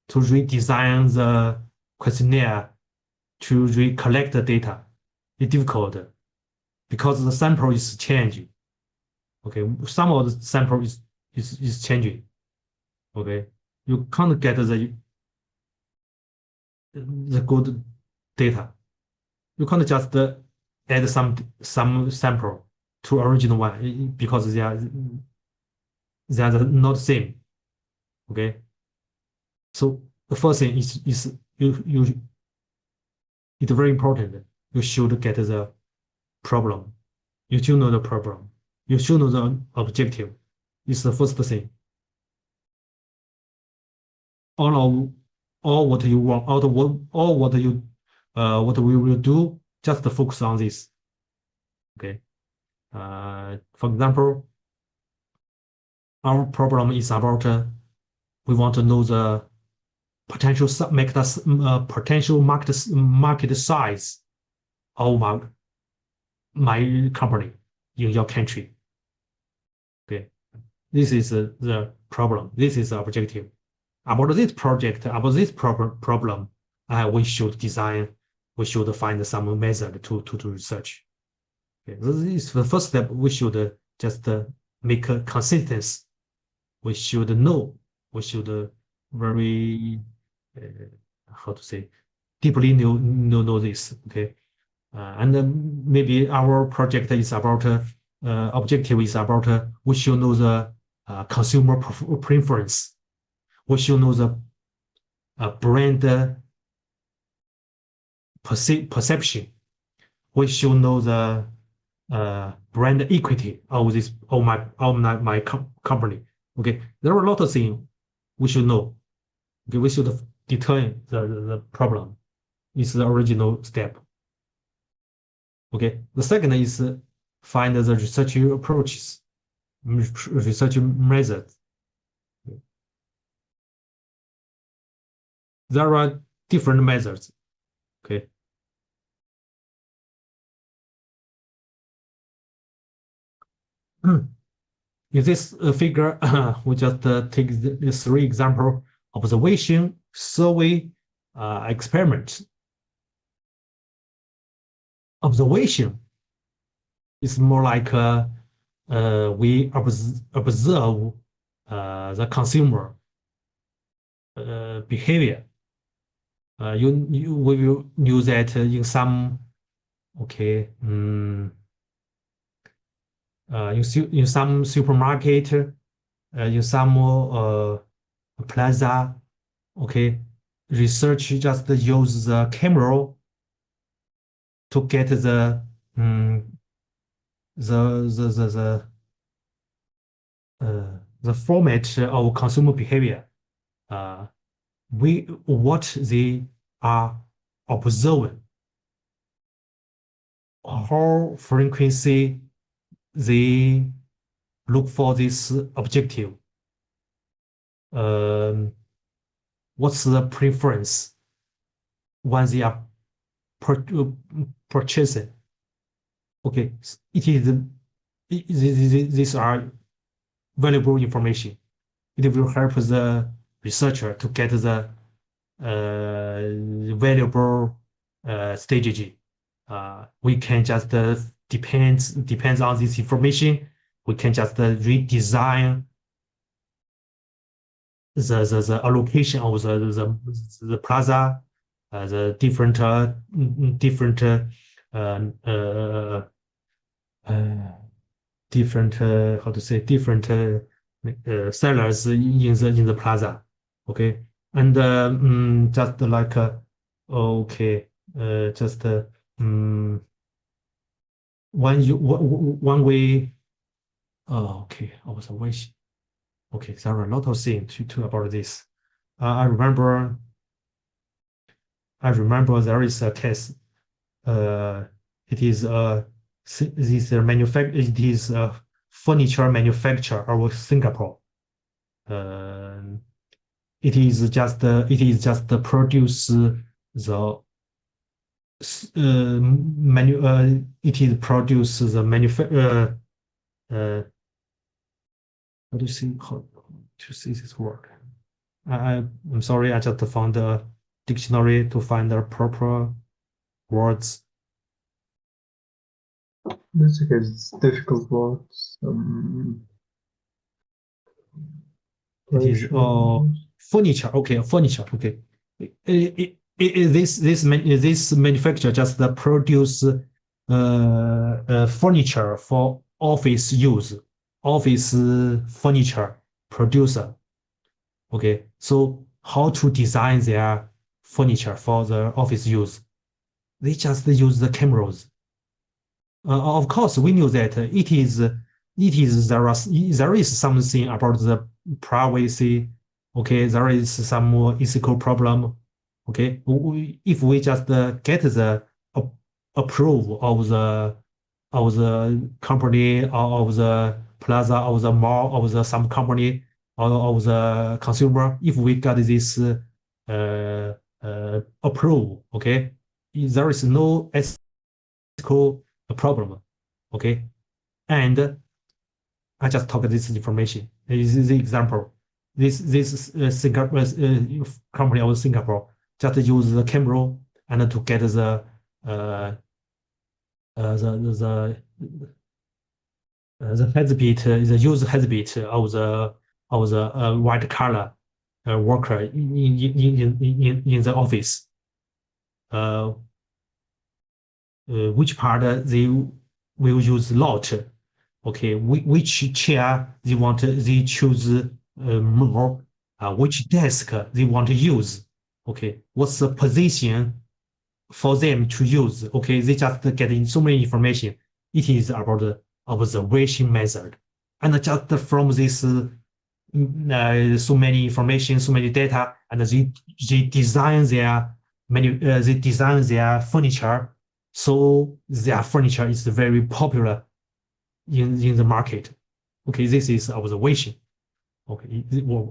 to redesign the questionnaire, to recollect the data. It's difficult because the sample is changing. Okay, some of the sample is changing. Okay, you can't get the good data. You can't just add some sample to original one, because they are not same. Okay, so the first thing is you it's very important. You should get the problem. You should know the problem. You should know the objective. It's the first thing. All what you want, all what you what we will do, just focus on this. Okay. For example, our problem is about we want to know the potential potential market size of my company in your country. Okay, this is the problem. This is the objective. About this project, about this problem, we should design. We should find some method to research. Okay, this is the first step. We should just make a consistency. We should know. We should very how to say, deeply know this. Okay, and maybe our project is about objective is about we should know the consumer preference. We should know the brand perception. We should know the brand equity of this of my company. Okay, there are a lot of things we should know. Okay, we should determine the problem. It's the original step. Okay, the second is find the research approaches, research methods. There are different methods. Okay. In this figure, we just take the 3 examples: observation, survey, experiment. Observation is more like we observe the consumer behavior. We will use that in some in some supermarket, in some plaza. Okay, research just use the camera to get the format of consumer behavior. What they are observing, how frequency they look for this objective. What's the preference when they are purchasing? Okay, these are valuable information. It will help the researcher to get the valuable strategy. We can just depends on this information. We can just redesign the allocation of the plaza, the different different how to say different sellers in the plaza. Okay, and just like okay, just one way. Oh, okay, observation. Okay, there are a lot of things to about this. I remember there is a case. It is it is a furniture manufacturer of Singapore. It is just produce the it is produce the manufacture. How do you see how to see this word? I'm sorry, I just found a dictionary to find the proper words. Basically, it's difficult words. It is furniture. Okay, furniture. Okay, this manufacturer just produce furniture for office use. Office furniture producer. Okay, so how to design their furniture for the office use? They just use the cameras. Of course, we knew that there is something about the privacy. Okay, there is some ethical problem. Okay, if we just get the approval of the company or of the plaza of the mall of the some company or of the consumer, if we got this approval, okay, there is no ethical problem, okay, and I just talk this information. This is the example. This Singapore company of Singapore just use the camera and to get the heartbeat, the user heartbeat of the white collar worker in the office. Which part they will use lot? Okay, which chair they choose more? Which desk they want to use? Okay, what's the position for them to use? Okay, they just getting so many information. It is about the observation method, and just from this so many information, so many data, and they design their they design their furniture, so their furniture is very popular in the market. Okay, this is observation. Okay,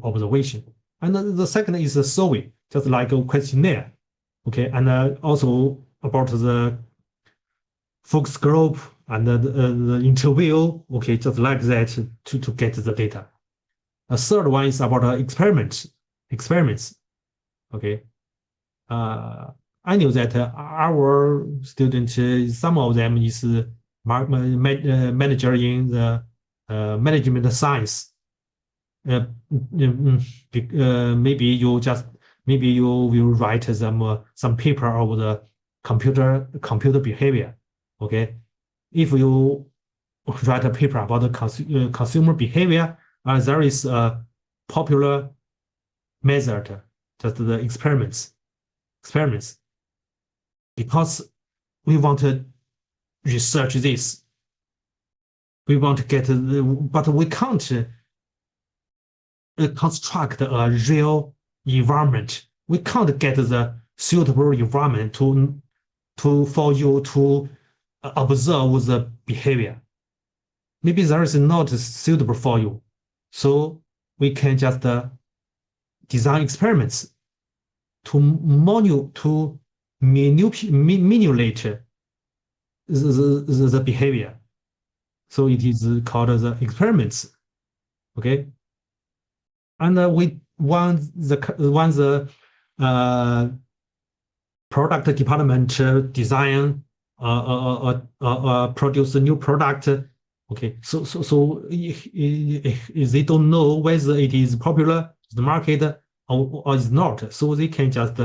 observation, and the second is a survey, just like a questionnaire. Okay, and also about the focus group and the interview. Okay, just like that to get the data. A third one is about experiments. Okay, I knew that our students, some of them is manager in the management science. Maybe you will write some paper of the computer behavior. Okay, if you write a paper about the consumer behavior, there is a popular method, just the experiments, because we want to research this. We want to get, but we can't construct a real environment. We can't get the suitable environment for you to observe the behavior. maybe there is not suitable for you. So we can just design experiments to manipulate the behavior. So it is called the experiments. Okay. And we once the product department design produce a new product. Okay, so if they don't know whether it is popular to the market or is not, so they can just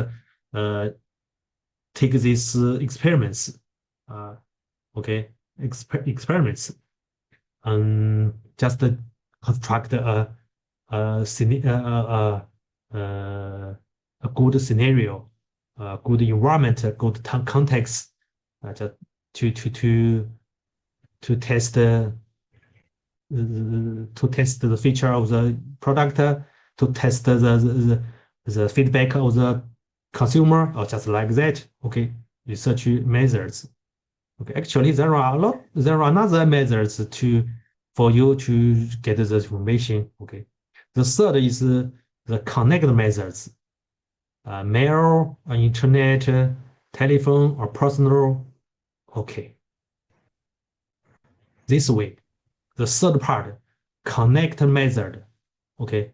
take these experiments, okay, experiments, and just construct a good scenario, good environment, good context, just to test the feature of the product, to test the feedback of the consumer, or just like that. Okay, research methods. Okay, actually there are another methods for you to get the information. Okay, the third is the connect methods, mail, internet, telephone, or personal. Okay, this way, the third part, connect method. Okay,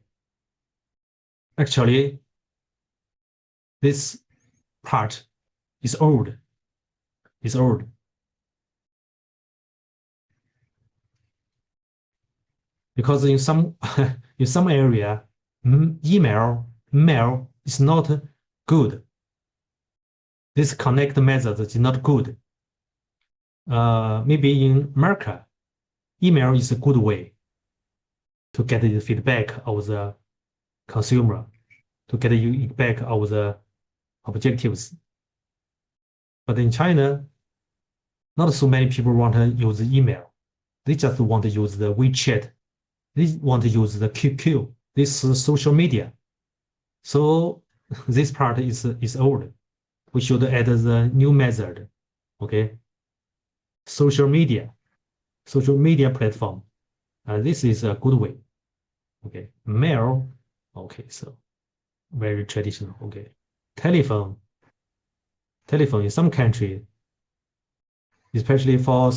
actually, this part is old. It's old. Because in some in some area, mail is not good. This connect method is not good. Maybe in America, email is a good way to get the feedback of the consumer, to get the feedback of the objectives. But in China, not so many people want to use email. They just want to use the WeChat. They want to use the QQ. This is social media. So this part is old. We should add the new method. Okay. Social media platform. This is a good way. Okay. Mail. Okay. So very traditional. Okay. Telephone in some country, especially for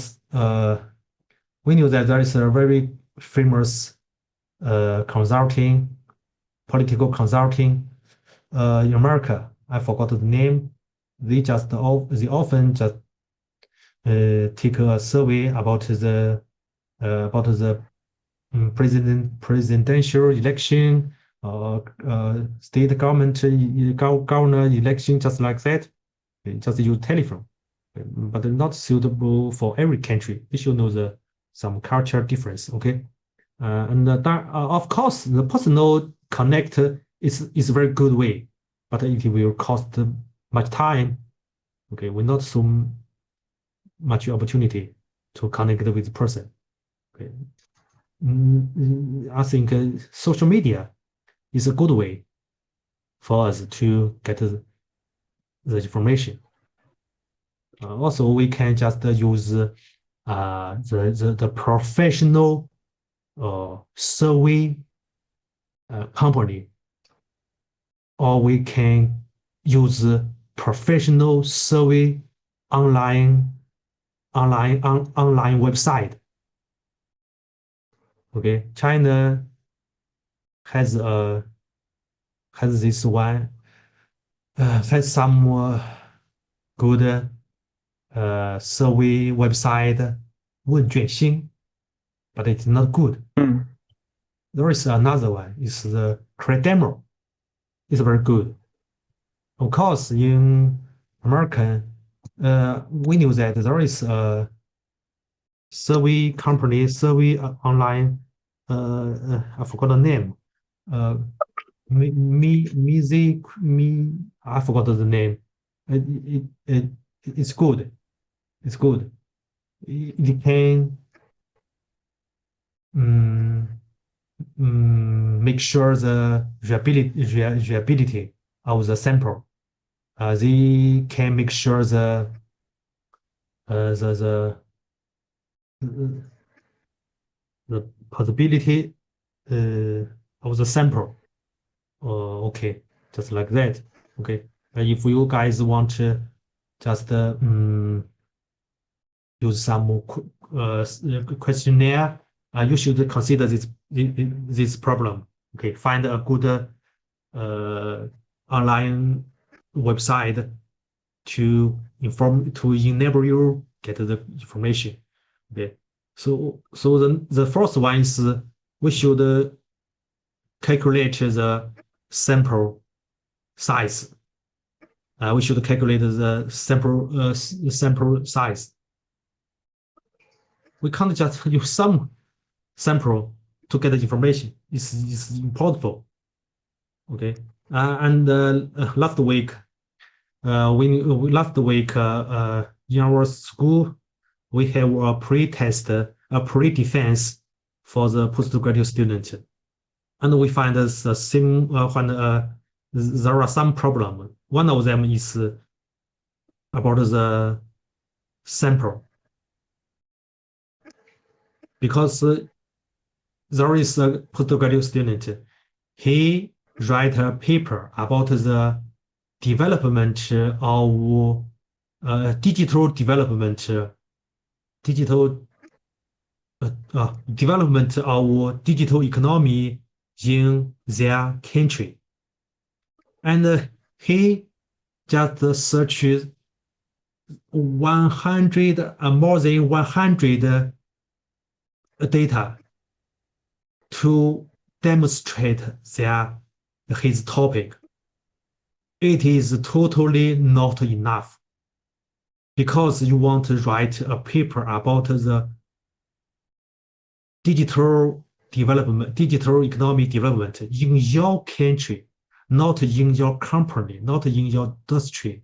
we knew that there is a very famous consulting, political consulting in America. I forgot the name. They often just take a survey about the presidential election, state governor election, just like that. Just use telephone, but not suitable for every country. We should know some culture difference. Okay, and of course, the personal connect is a very good way, but it will cost much time. Okay, we're not so much opportunity to connect with the person. Okay, I think social media is a good way for us to get the information. Also, we can just use the professional survey company, or we can use professional survey online website. Okay, China has this one, has some good survey website 问卷星, but it's not good. There is another one, it's the Credemo. It's very good. Of course, in American, we knew that there is a survey company, survey online, I forgot the name. I forgot the name. It's good. It's good. It can make sure the reliability of the sample. They can make sure the the possibility of the sample. Okay, just like that. Okay, if you guys want to just use some questionnaire, you should consider this problem. Okay, find a good online website to enable you get the information. Okay, so the first one is we should calculate the sample size. We should calculate the sample size. We can't just use some sample to get the information. It's impossible. Okay, and last week, in our school, we have a pre-test, a pre-defense for the postgraduate student, and we find the same when there are some problems. One of them is about the sample, because there is a postgraduate student. He write a paper about the development of digital development, development of digital economy in their country, and he just searches 100 more than 100 data to demonstrate his topic. It is totally not enough, because you want to write a paper about the digital development, digital economic development in your country, not in your company, not in your industry.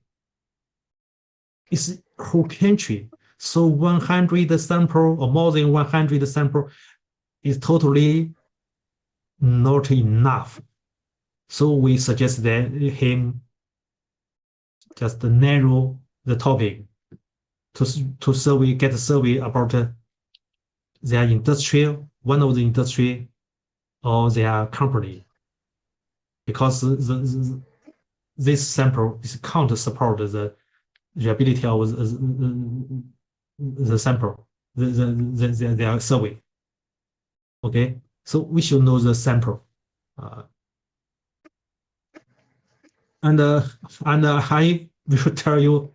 It's whole country. So 100 sample or more than 100 sample is totally not enough. So we suggest that him just narrow the topic to survey, get a survey about their industry, one of the industry or their company, because this sample can't support the ability of the sample, their survey. Okay, so we should know the sample. And I will tell you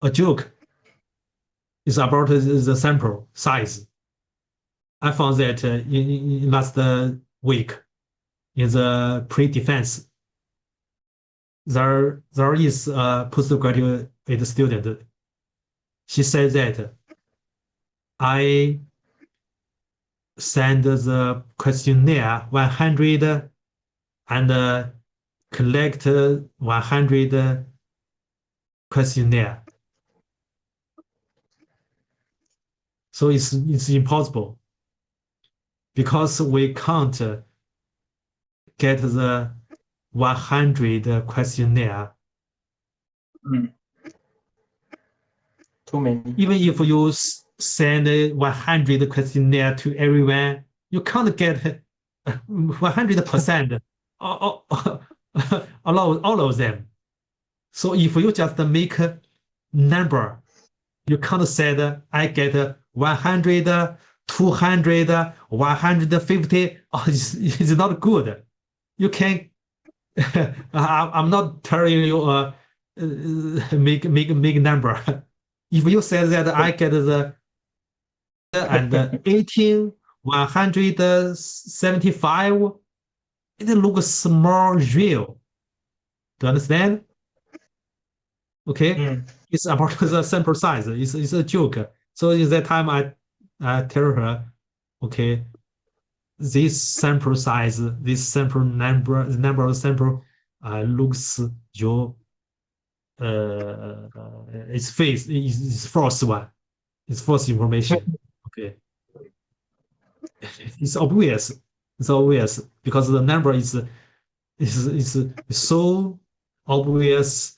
a joke. It's about the sample size. I found that in last week in the pre-defense, there is a postgraduate student. She said that I send the questionnaire 100 and collect 100 questionnaire. So it's impossible, because we can't get the 100 questionnaire. Too many. Even if you send 100 questionnaire to everyone, you can't get 100% all of them. So if you just make a number, you can't say I get 100, 200, 150. Oh, it's not good. You can. I'm not telling you make number. If you say that I get the and 18, 175, it looks more real. Do you understand? Okay, it's about the sample size. It's a joke. So in that time, I tell her, okay, this sample size, this sample number, the number of sample looks your its face is false one. It's false information. Okay, it's obvious. It's obvious because the number is so obvious.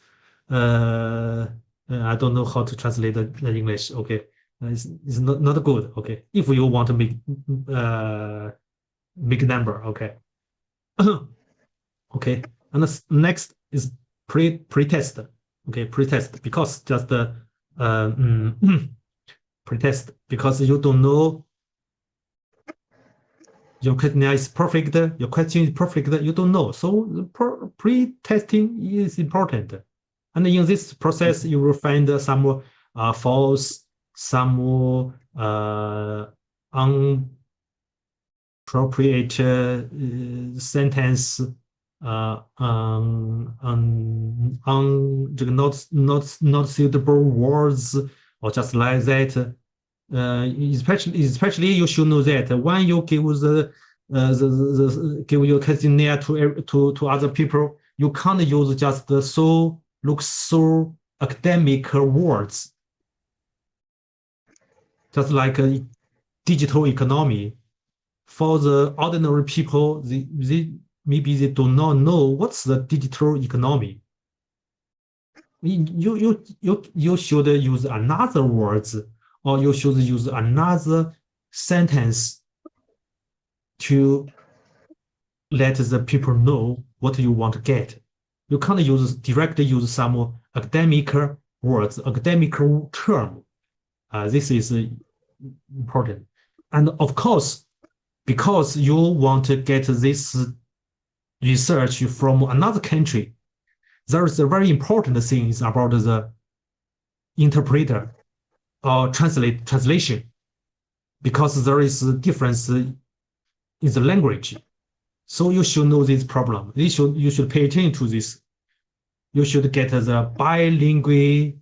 I don't know how to translate the English. Okay, It's not good. Okay, if you want to make a number. Okay. Okay, and the next is pre-test. Okay, pre-test because just pre-test because you don't know your questionnaire is perfect, your question is perfect, you don't know. So pre-testing is important. And in this process, you will find some false, some appropriate sentence not suitable words or just like that. Especially you should know that when you give give your questionnaire to other people, you can't use just so academic words, just like a digital economy. For the ordinary people, maybe they do not know what's the digital economy. You should use another words, or you should use another sentence to let the people know what you want to get. You can't directly use some academic words, academic term. This is important. And of course, because you want to get this research from another country, there is a very important thing about the interpreter or translation, because there is a difference in the language. So you should know this problem. You should pay attention to this. You should get the bilingual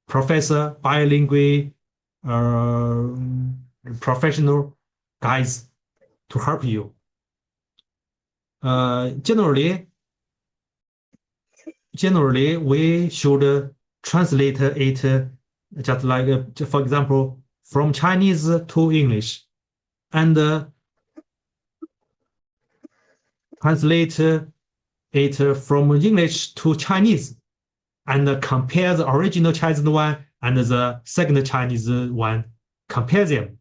professor, bilingual professional guys to help you. Generally, we should translate it just like, for example, from Chinese to English, and translate it from English to Chinese, and compare the original Chinese one and the second Chinese one, compare them,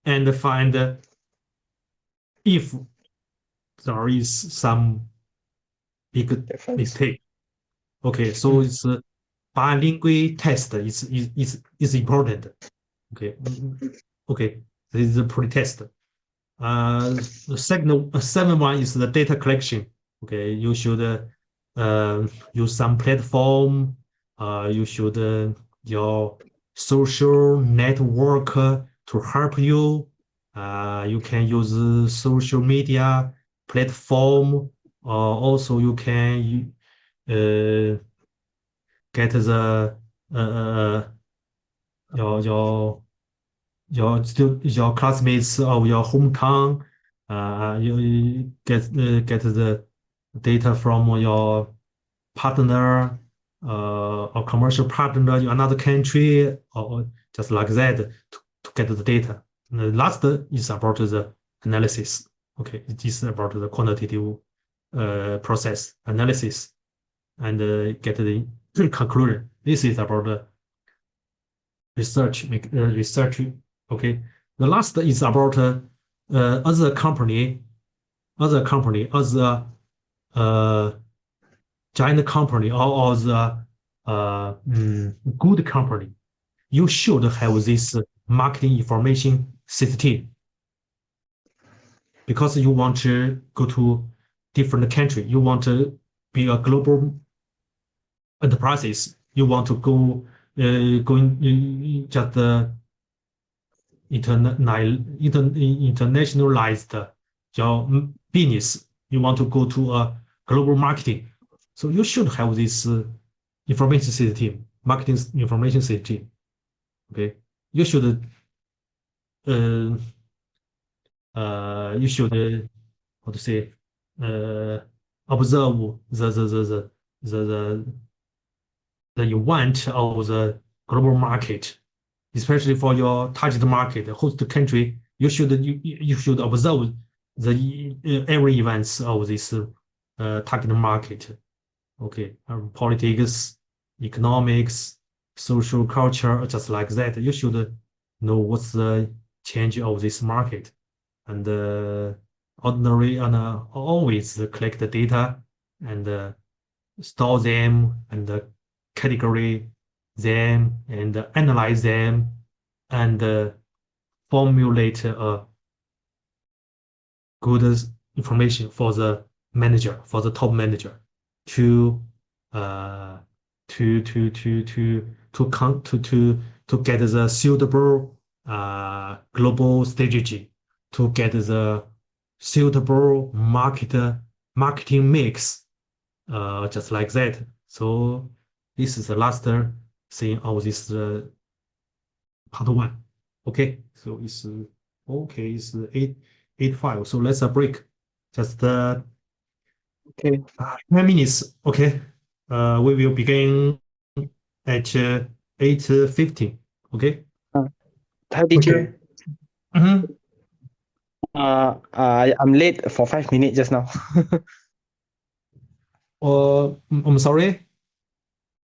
and find if there is some big mistake. Okay, so it's bilingual test is important. Okay, okay, this is a pre-test. The second one is the data collection. Okay, you should use some platform. You should your social network to help you. You can use social media platform. Also, you can get the your classmates of your hometown. You get the data from your partner or commercial partner in another country, or just like that to get the data. The last is about the analysis. Okay, it is about the quantitative process analysis, and get the conclusion. This is about the research. Research. Okay, the last is about other company, other giant company, or the good company. You should have this marketing information system, because you want to go to different country. You want to be a global enterprises. You want to go just internationalized your business. You want to go to a global marketing. So you should have this information system, marketing information system. Okay, you should how to say observe the event of the global market, especially for your target market, host country. You should observe the every events of this target market. Okay, politics, economics, social culture, just like that. You should know what's the change of this market, and ordinary and always collect the data and store them and category them and analyze them and formulate a good information for the manager, for the top manager, to uh, to get the suitable global strategy, to get the suitable marketing mix, just like that. So this is the last thing of this part one. Okay, so it's okay. It's 8:05. So let's break. Just Okay. 10 minutes. Okay. We will begin at 8:50. Okay. Hi, teacher. Okay. Mhm. I'm late for 5 minutes just now. I'm sorry.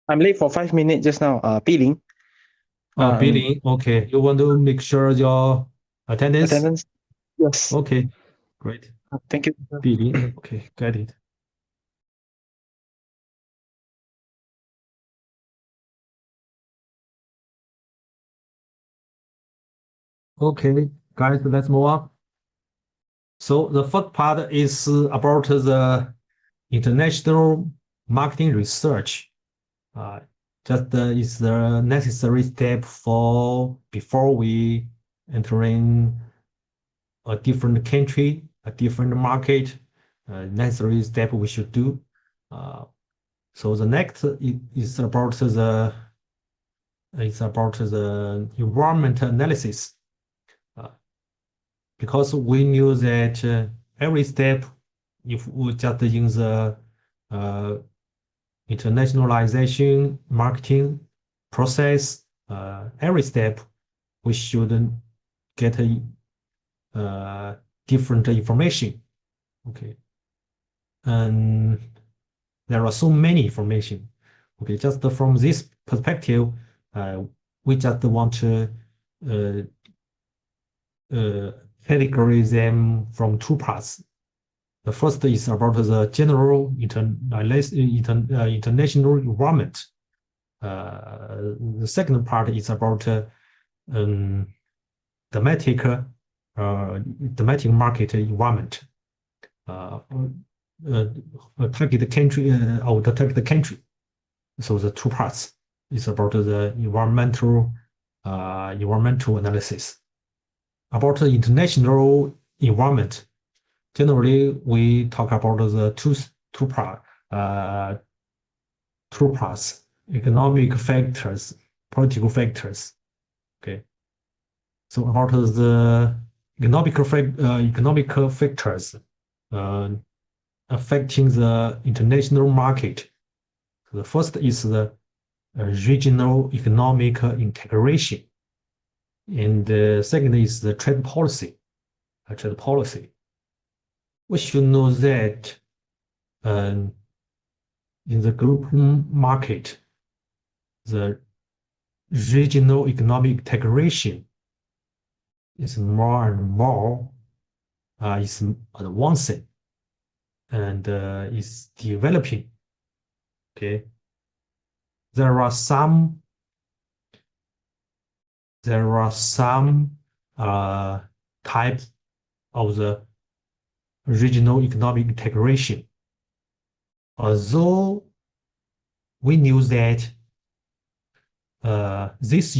I'm late for 5 minutes just now. Billing. Billing. Okay. You want to make sure your attendance? Attendance. Yes. Okay. Great. Thank you. Billing. Okay. Got it. Okay, guys, let's move on. So the first part is about the international marketing research. Just is the necessary step for before we entering a different country, a different market. Necessary step we should do. So the next is about the environment analysis. Because we knew that every step, if we just in the internationalization marketing process, every step we should get different information. Okay, and there are so many information. Okay, just from this perspective, we just want to categorize them from two parts. The first is about the general international environment. The second part is about domestic market environment. Target country or the target country. So the two parts is about the environmental analysis. About the international environment, generally we talk about the two parts: economic factors, political factors. Okay. So about the economic factors affecting the international market. So the first is the regional economic integration, and the second is the trade policy. We should know that in the global market, the regional economic integration is more and more is advancing and is developing. Okay, there are some types of the regional economic integration. Although we knew that these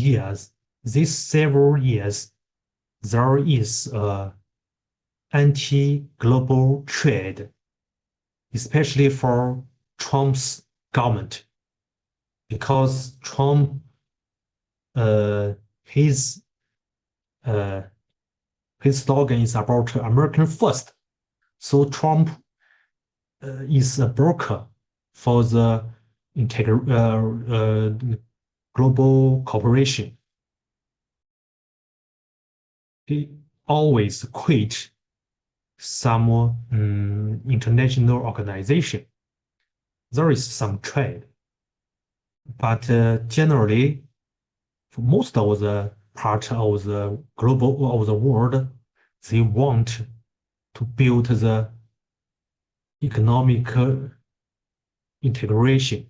several years, there is anti-global trade, especially for Trump's government, because Trump, his slogan is about American first. So Trump is a broker for the global cooperation. He always quit some international organization. There is some trade. but generally, for most of the part of the global of the world, they want to build the economic integration.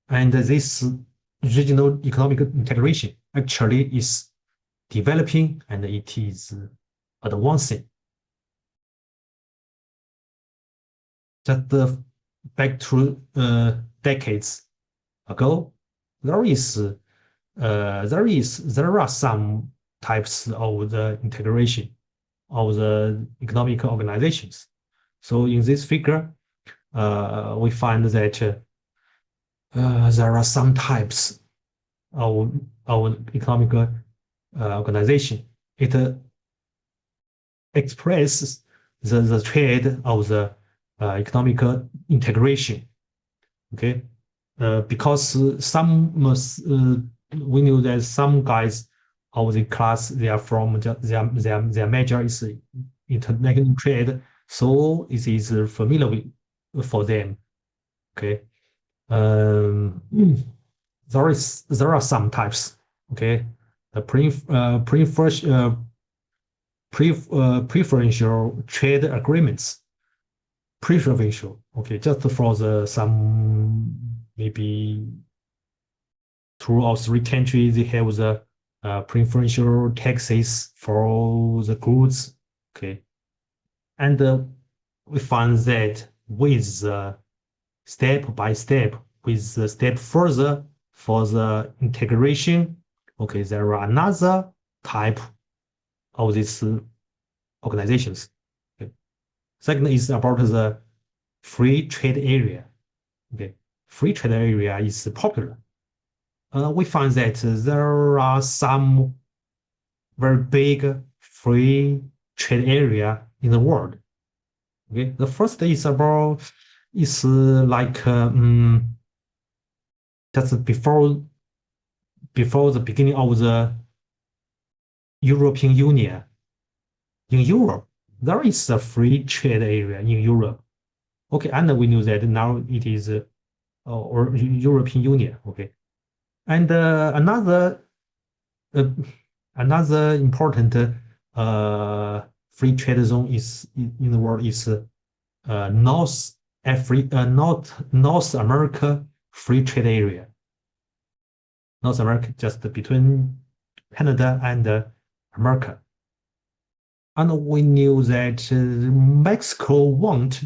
And this regional economic integration actually is developing and it is advancing. Just back to decades ago, there are some types of the integration of the economic organizations. So in this figure, we find that there are some types of economic organization. It expresses the trade of the economic integration. Okay, because we knew that some guys of the class they are from their major is international trade, so it is familiar for them. Okay, there are some types. Okay, the preferential trade agreements. Preferential. Okay, just for the some maybe 2 or 3 countries they have the preferential taxes for the goods. Okay, and we find that with the step by step, with the step further for the integration. Okay, there are another type of these organizations. Okay. Second is about the free trade area. Okay, free trade area is popular. We find that there are some very big free trade area in the world. Okay, the first is like just before the beginning of the European Union. In Europe, there is a free trade area in Europe. Okay, and we knew that now it is or European Union. Okay, and uh, another important free trade zone is in the world is North America free trade area. North America, just between Canada and America. And we knew that Mexico won't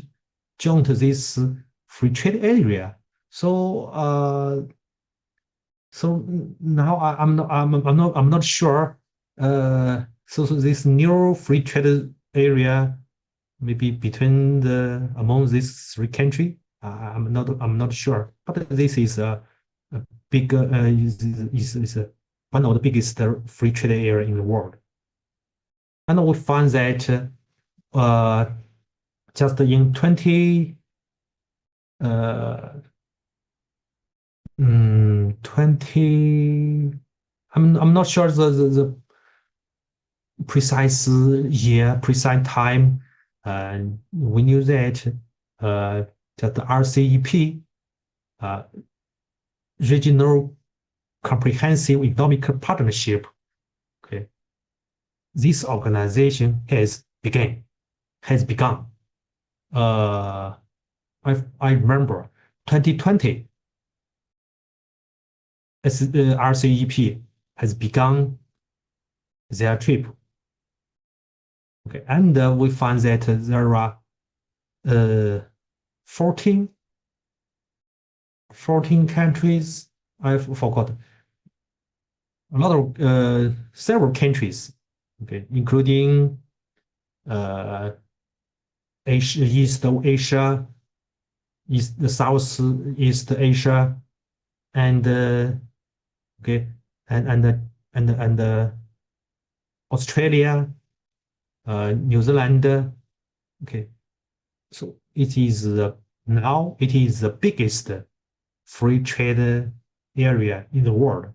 join this free trade area. So now I'm not sure. So this new free trade area maybe between among these 3 countries. I'm not sure, but this is a big is one of the biggest free trade area in the world. And we find that just in 20 20 I'm not sure the precise year, precise time. We knew that that the RCEP, Regional Comprehensive Economic Partnership, okay, this organization has begun. I remember 2020, as the RCEP has begun their trip. Okay, and we find that there are 14 countries. I forgot a lot of several countries. Okay, including Asia, East Asia, Southeast Asia, and okay, and Australia, New Zealand. Okay, so it is now it is the biggest free trade area in the world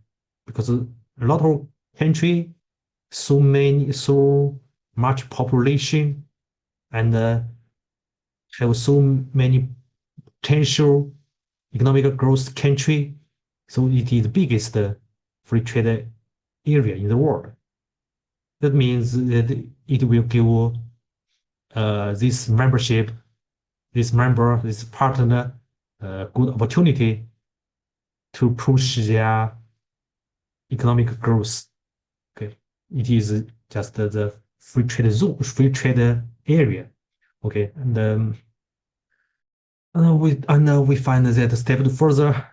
because a lot of country, so much population, and have so many potential economic growth country. So it is the biggest free trade area in the world. That means that it will give this membership, this partner, good opportunity to push their economic growth. Okay, it is just the free trade zone, free trade area. Okay, and we find that step further,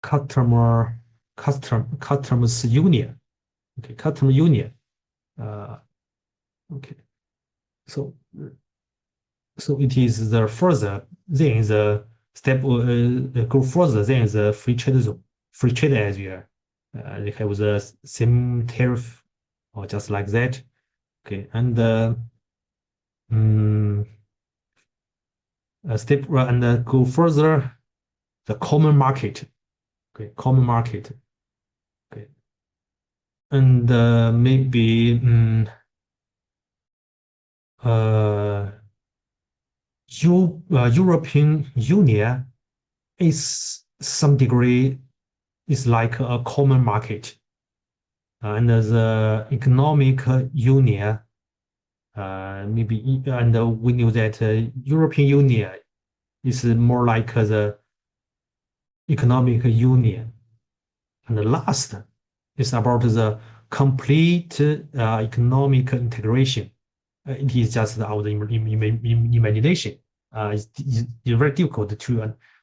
customers union. Okay, customer union. Okay, so it is the further then the step go further than the free trade zone, free trade area. They have the same tariff or just like that. Okay, and step and go further, the common market. Okay, common market. Okay, and maybe European Union is some degree is like a common market, and the economic union maybe, and we knew that European Union is more like the economic union. And the last is about the complete economic integration. It is just our imagination. It's very difficult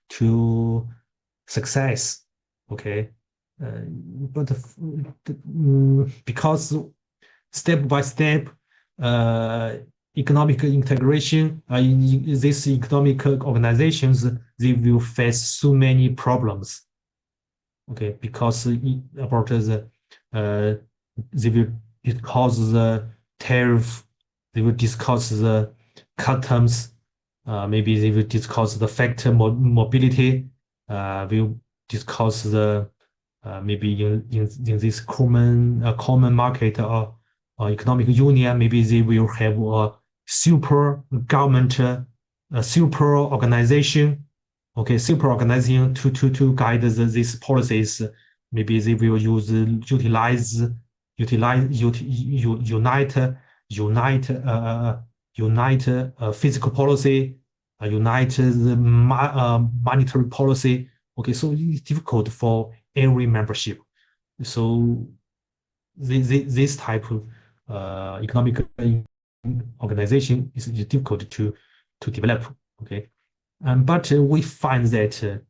to success. Okay, but because step by step economic integration, these economic organizations, they will face so many problems. Okay, because about they will discuss the tariff, they will discuss the customs, maybe they will discuss the factor mobility, will discuss the maybe in this common market or economic union, maybe they will have a super government, a super organization. Okay, super organization to guide these policies. Maybe they will unite physical policy, unite the monetary policy. Okay, so it's difficult for every membership. So this type of economic organization is difficult to develop. Okay, but we find that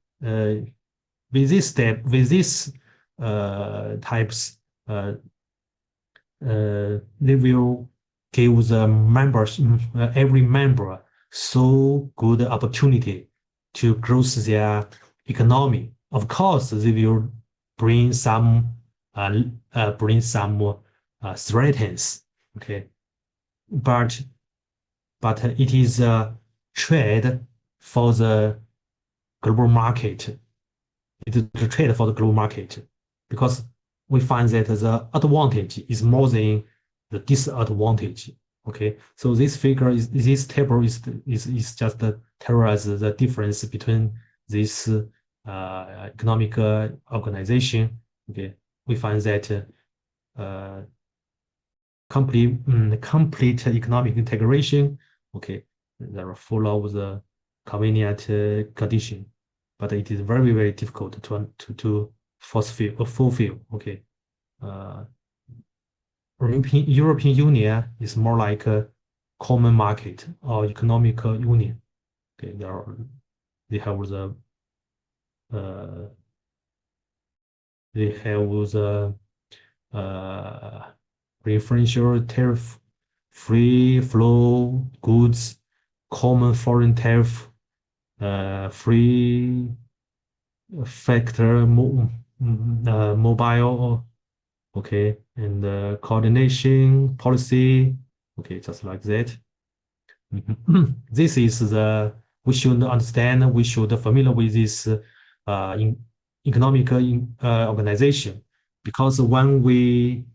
with this step, with these types, they will give the members, every member, so good opportunity to grow their economy. Of course, they will bring some threats. Okay, but it is a trade for the global market. It is a trade for the global market, because we find that the advantage is more than the disadvantage. Okay, so this table is just tell us the difference between this economic organization. Okay, we find that complete economic integration. Okay, they are full of the convenient condition, but it is very, very difficult to fulfill. Okay, European Union is more like a common market or economic union. Okay, they have the preferential tariff, free flow goods, common foreign tariff, free factor mobile, okay, and coordination policy, okay, just like that. This is we should understand, we should familiar with this economic organization, because when we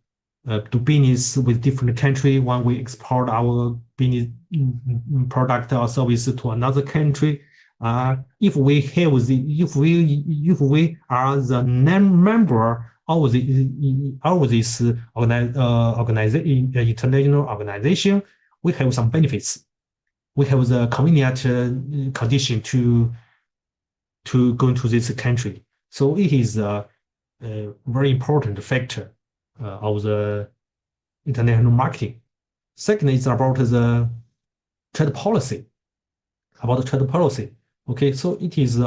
do business with different country, when we export our business product or service to another country, if we have if we are the member of this international organization, we have some benefits. We have the convenient condition to go to this country. So it is a very important factor of the international marketing. Second is about the trade policy. About the trade policy. Okay, so it is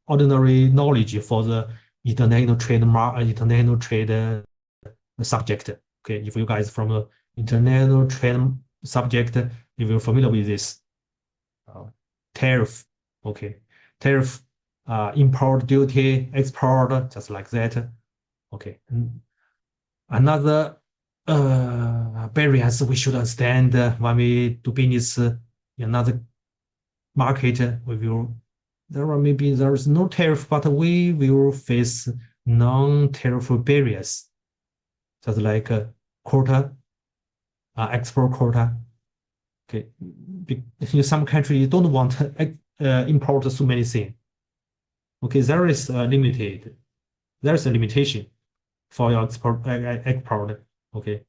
ordinary knowledge for the international trade subject. Okay, if you guys from the international trade subject, if you're familiar with this tariff, okay, tariff, import duty, export, just like that. Okay, another barriers we should understand when we do business in another market. There is no tariff, but we will face non-tariff barriers, just like quota, export quota. Okay, in some countries don't want to import so many things. Okay, there is a limitation for your export. Okay,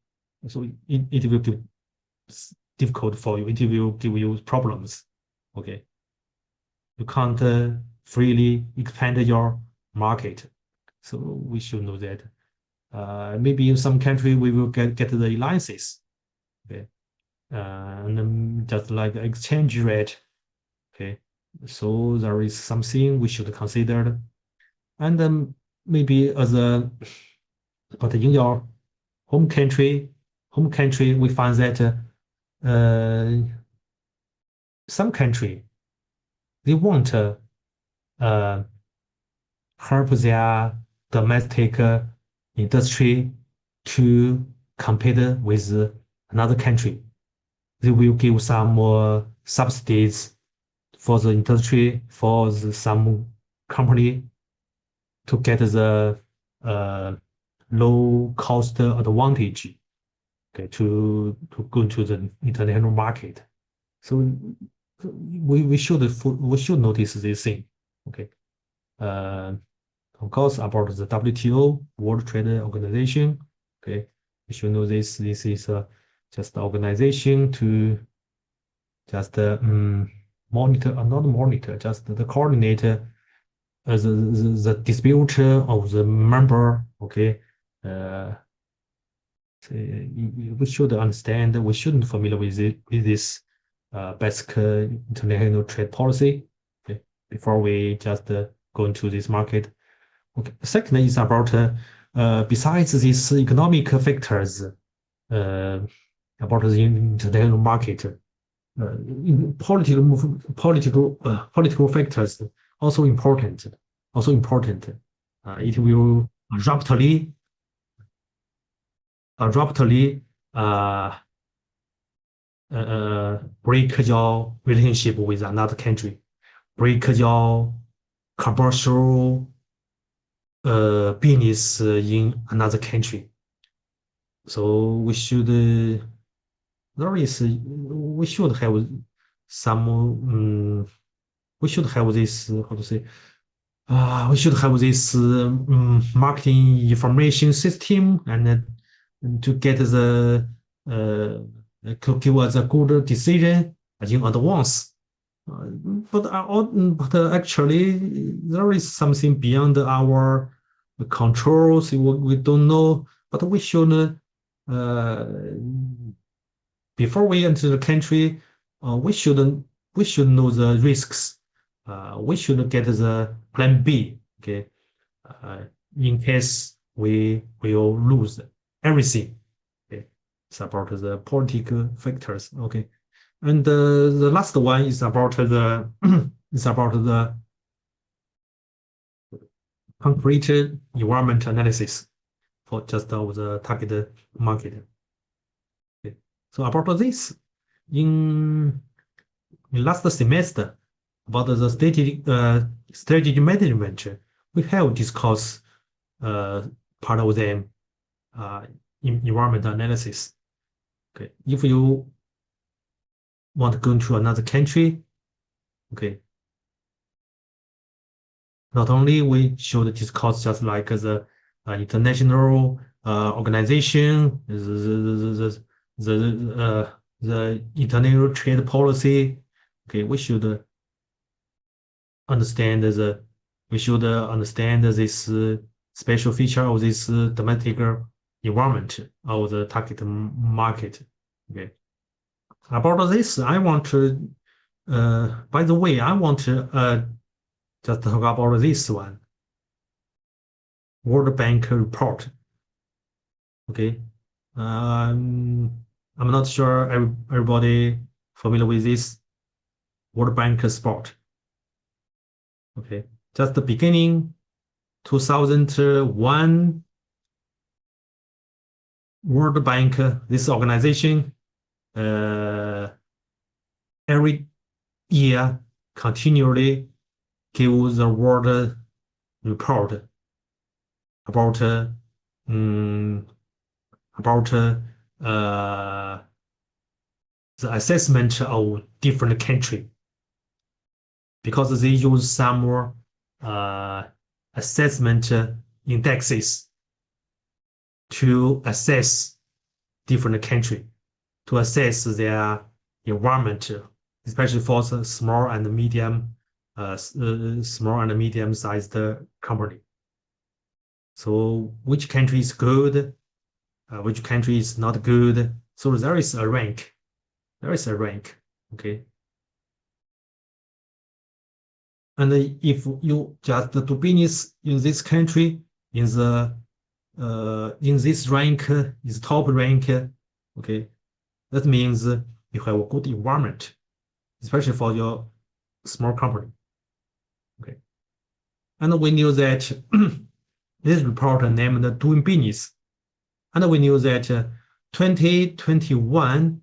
so it will be difficult for you. It will give you problems. Okay, you can't freely expand your market. So we should know that. Maybe in some country we will get the licenses. Okay, and just like exchange rate. Okay, so there is something we should consider. And maybe but in your home country, we find that some country they want to help their domestic industry to compete with another country. They will give some more subsidies for the industry, for some company to get the low cost advantage, okay, to go to the international market. So we should notice this thing. Okay, of course, about the WTO, World Trade Organization. Okay, we should know this. This is just organization to just monitor, not monitor, just the coordinator the dispute of the member. Okay, so we should understand. We shouldn't familiar with this basic international trade policy. Okay, before we just go into this market. Okay. Second is about besides these economic factors about the international market, political factors also important. It will abruptly break your relationship with another country, break your commercial business in another country. So we should have some we should have this how to say we should have this marketing information system and to get the to give us a good decision in advance. But actually, there is something beyond our controls. We don't know, but we should before we enter the country, we should know the risks. We should get the plan B. Okay, in case we will lose everything. Okay, it's about the political factors. Okay, and the last one is about the concrete environment analysis for just the target market. Okay. So about this, in last semester, about the strategy management, we have discussed part of them in environment analysis. Okay, if you want to go into another country, Okay. Not only we should discuss just like the international organization, the international trade policy. Okay, we should understand this special feature of this domestic environment of the target market. Okay. About this, I want to. By the way, I want to just talk about this one. World Bank report. Okay. I'm not sure everybody familiar with this World Bank spot. Okay. Just the beginning, 2001, World Bank, this organization, every year continually give the world report about the assessment of different country, because they use some assessment indexes to assess different country, to assess their environment, especially for the small and medium-sized company. So which country is good, which country is not good? So there is a rank. Okay. And if you just do business in this country, in this rank, is top rank, okay, that means you have a good environment, especially for your small company. Okay. And we knew that this report named Doing Business. And we knew that 2021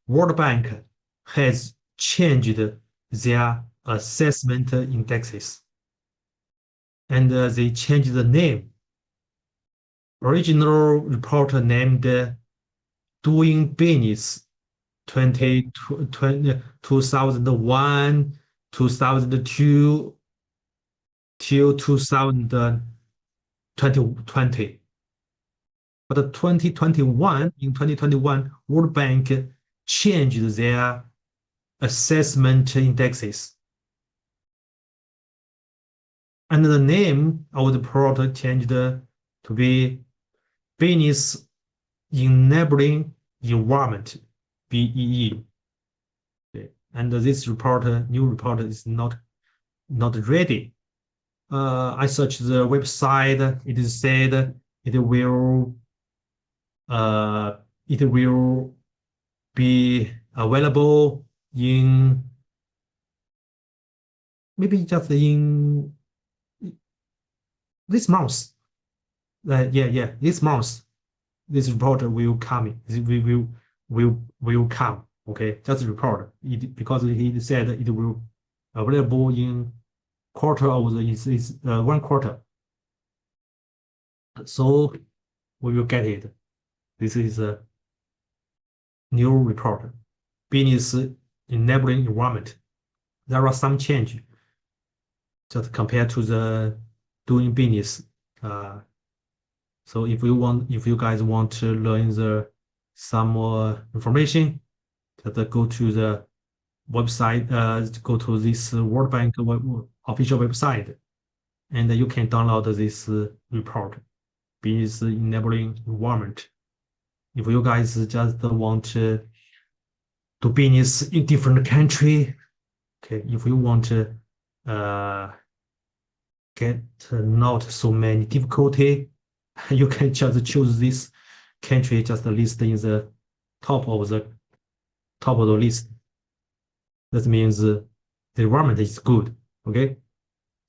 World Bank has changed their assessment indexes. And they changed the name. Original report named Doing Business 2001, 2002 till 2020. But in 2021, World Bank changed their assessment indexes. And the name of the product changed to be Business Enabling Environment, BEE. Okay. And this report, new report, is not ready. I searched the website. It is said it will be available in maybe just in this month. This month, this report will come. Will come. Okay, just report it, because he said it will available in quarter of the 1 quarter. So we will get it. This is a new report. Business enabling environment. There are some change just compared to the doing business. So if you guys want to learn some more information, just go to the website, go to this World Bank official website, and you can download this report, Business Enabling Environment. If you guys just want to do business in different country, okay, if you want to get not so many difficulty, you can just choose this country, just list in the top of the list. That means the environment is good. Okay,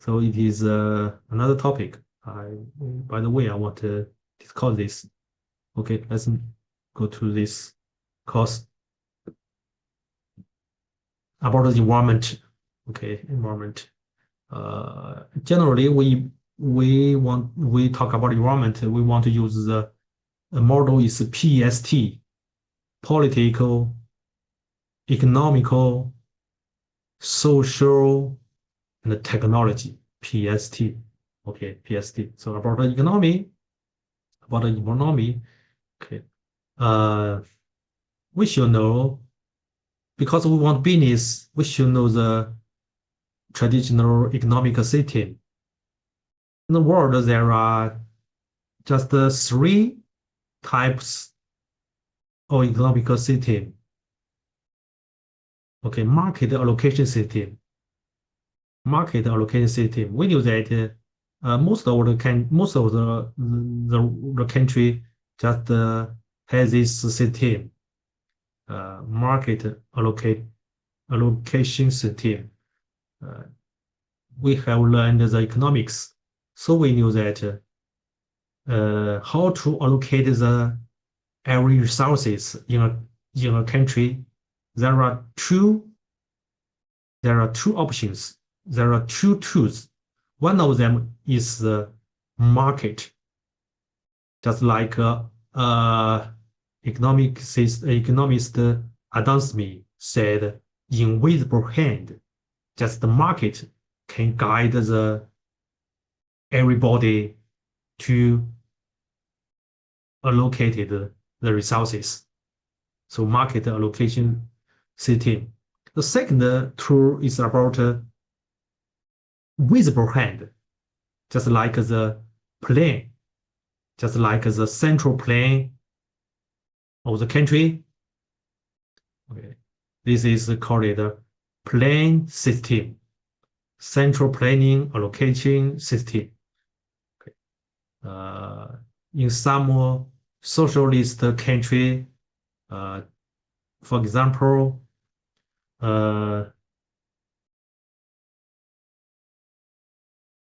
so it is another topic. By the way, I want to discuss this. Okay, let's go to this course about the environment. Okay, environment. Generally, we talk about environment. We want to use the model is PEST: political, economical, social and technology, PST. Okay, PST. So about the economy, okay. We should know, because we want business, we should know the traditional economic system. In the world, there are just three types of economic system. Okay, market allocation system. Market allocation system. We knew that most of the country just has this system. Market allocation system. We have learned the economics, so we knew that how to allocate the every resources in a country. There are two options. There are two tools. One of them is the market, just like economist Adam Smith said, invisible hand. Just the market can guide everybody to allocate the resources. So market allocation system. The second tool is about visible hand, just like the plane, just like the central plane of the country. Okay, this is called the plane system, central planning allocation system. Okay. In some socialist country, for example,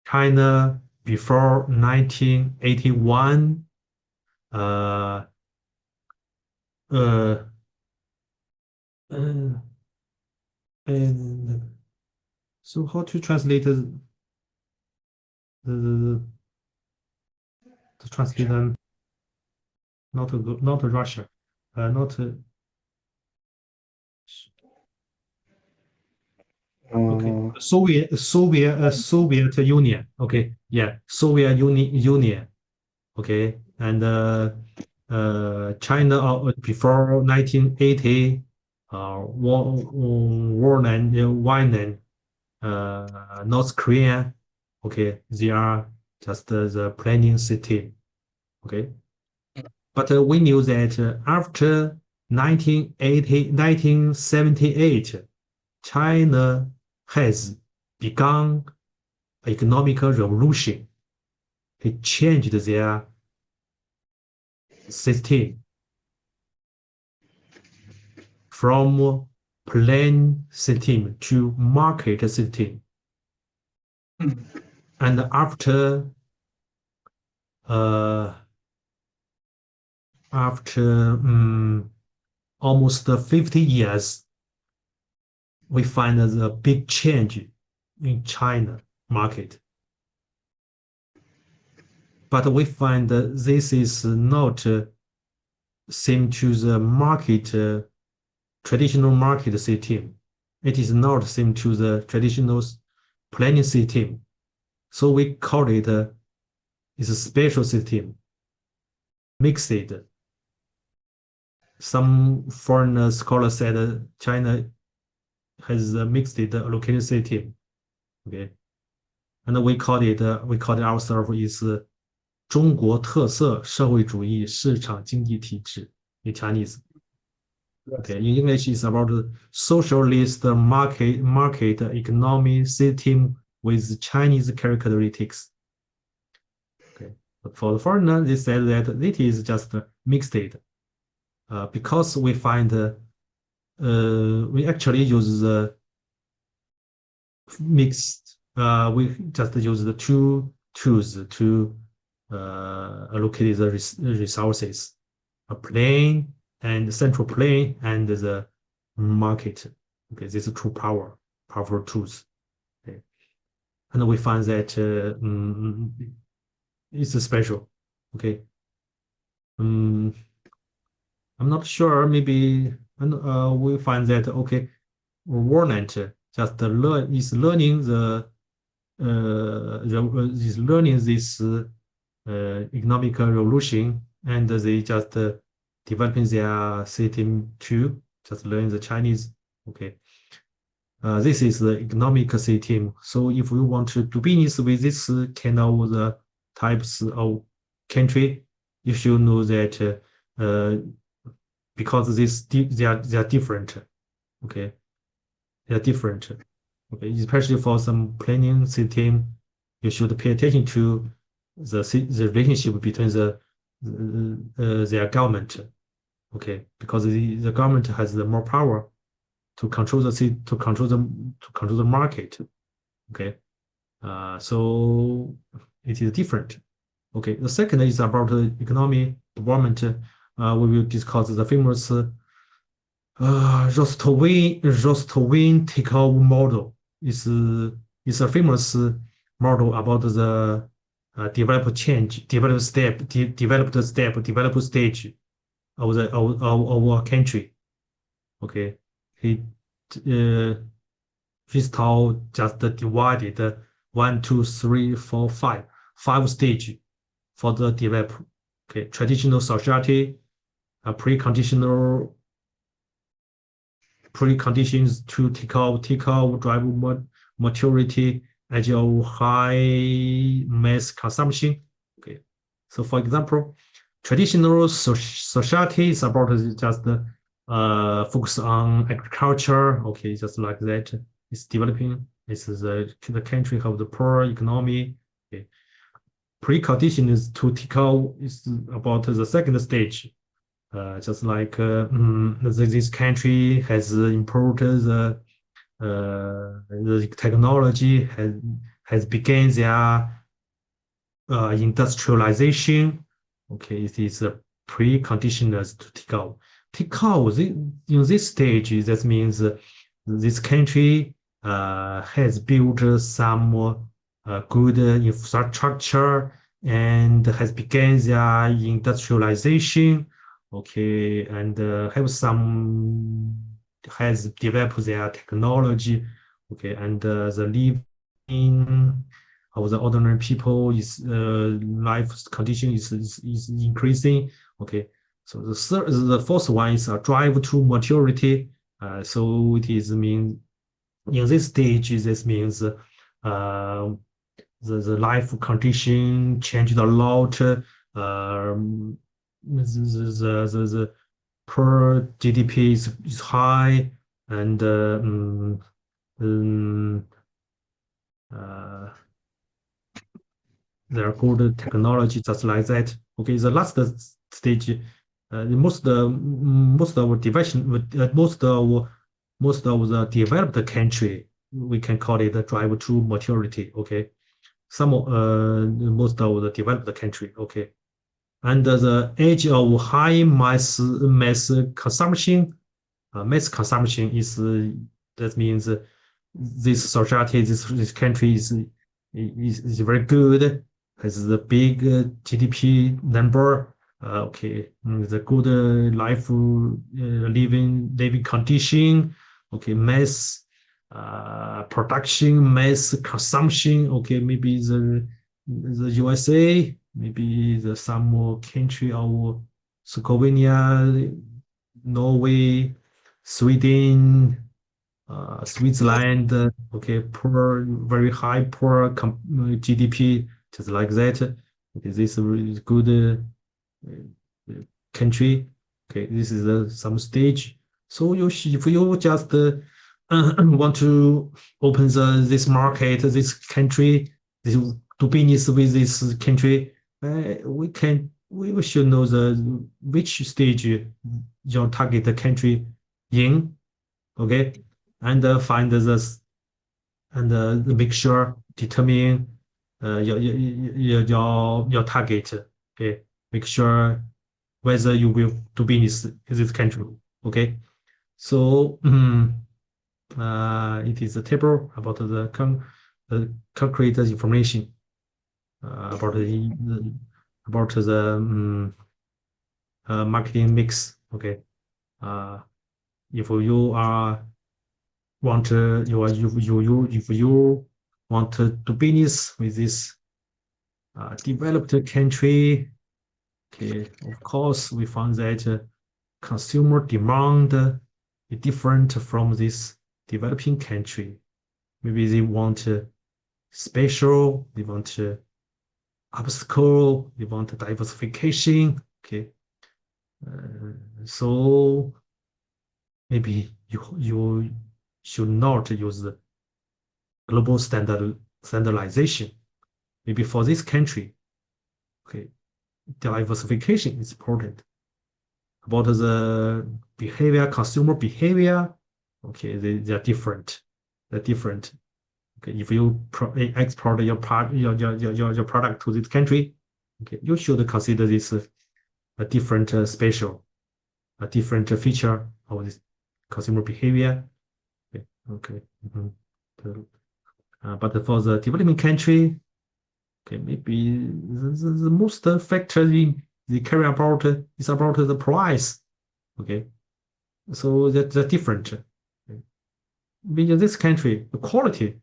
China before 1981, and so how to translate the translate them? Not Russia, not okay. Soviet Union. Okay, yeah, Soviet Union. Okay, and China before 1980, war and Vietnam, North Korea. Okay, they are just the planning system. Okay, but we knew that after 1978, China has begun economic revolution. It changed their system from plan system to market system. And after almost 50 years, we find a big change in China market. But we find that this is not same to the market, traditional market system. It is not same to the traditional planning system. So we call it is a special system, mixed. Some foreign scholars said China has a mixed allocation system. Okay, and we call it ourselves is 中国特色社会主义市场经济体制 in Chinese. Okay, in English it's about socialist market economy system with Chinese characteristics. Okay, but for the foreigner, they said that it is just mixed. Because we find we actually use the mixed. We just use the two tools to allocate the resources: a plane and central plane and the market. Okay, this is true powerful tools. Okay, and we find that it's special. Okay. I'm not sure. Maybe we find that okay, Warrant just learn is learning is learning this economic revolution, and they just developing their system too, just learn the Chinese. Okay. This is the economic system. So if you want to do business with this kind of the types of country, you should know that because they are different. Okay, they are different. Okay, especially for some planning system, you should pay attention to the relationship between their government. Okay, because the government has the more power to control the market. Okay, so it is different. Okay, the second is about the economy development. We will discuss the famous Rostovin takeoff model. Is a famous model about the develop change, develop step, develop stage of a country. Okay, he Crystal just divided 1, 2, 3, 4, 5 stage for the develop. Okay, traditional society, preconditional preconditions to take off drive maturity, agile high mass consumption. Okay, so for example, traditional society is about just focus on agriculture. Okay, just like that. It's developing. This is the country have the poor economy. Okay. Preconditions to take off is about the second stage. Just like this country has improved the technology, has begun their industrialization. Okay, it is a preconditions to take out. Take out in this stage, that means this country has built some good infrastructure and has begun their industrialization. Okay, and has developed their technology. Okay, and the living of the ordinary people is life condition is increasing. Okay, so the fourth one is a drive to maturity. So it is mean in this stage, this means the life condition changed a lot. The per GDP is high, and there are good technology just like that. Okay, the last stage, most of division, most of the developed country, we can call it a drive to maturity. Okay, most of the developed country. Okay, and the age of high mass consumption. Mass consumption is that means this society, this country is very good, has the big GDP number. Okay, the good life living condition. Okay, mass production, mass consumption. Okay, maybe the USA, maybe some more country of Slovenia, Norway, Sweden, Switzerland. Okay, poor, very high poor GDP, just like that. Okay, this is a really good country. Okay, this is some stage. So if you just want to open this market, this country, do business with this country, we should know which stage your target country in. Okay, and find this and make sure determine your target. Okay, make sure whether you will do business in this country. Okay, so it is a table about the concrete information about the marketing mix. Okay, if you are want if you want to do business with this developed country, okay, of course we found that consumer demand is different from this developing country. Maybe they want special, they want obstacle, they want diversification. Okay, so maybe you should not use the global standardization. Maybe for this country, okay, diversification is important. About the behavior, consumer behavior, okay, they are different. They're different. Okay, if you export your product to this country, okay, you should consider this a different special, a different feature of this consumer behavior. Okay, okay. But for the developing country, okay, maybe the most factor they care about is about the price. Okay, so that's different. Okay. In this country, the quality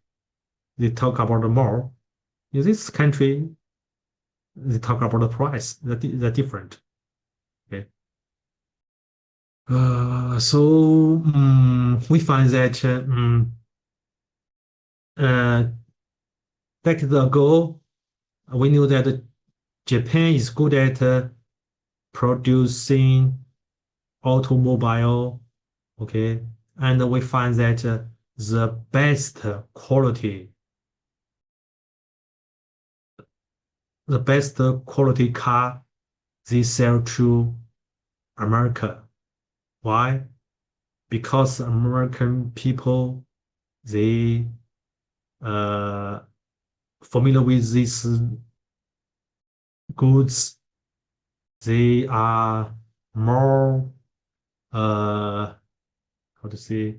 they talk about more. In this country, they talk about the price. They're different. Okay. So we find that decades ago, we knew that Japan is good at producing automobile, okay, and we find that the best quality car they sell to America. Why? Because American people they familiar with these goods. They are more how to say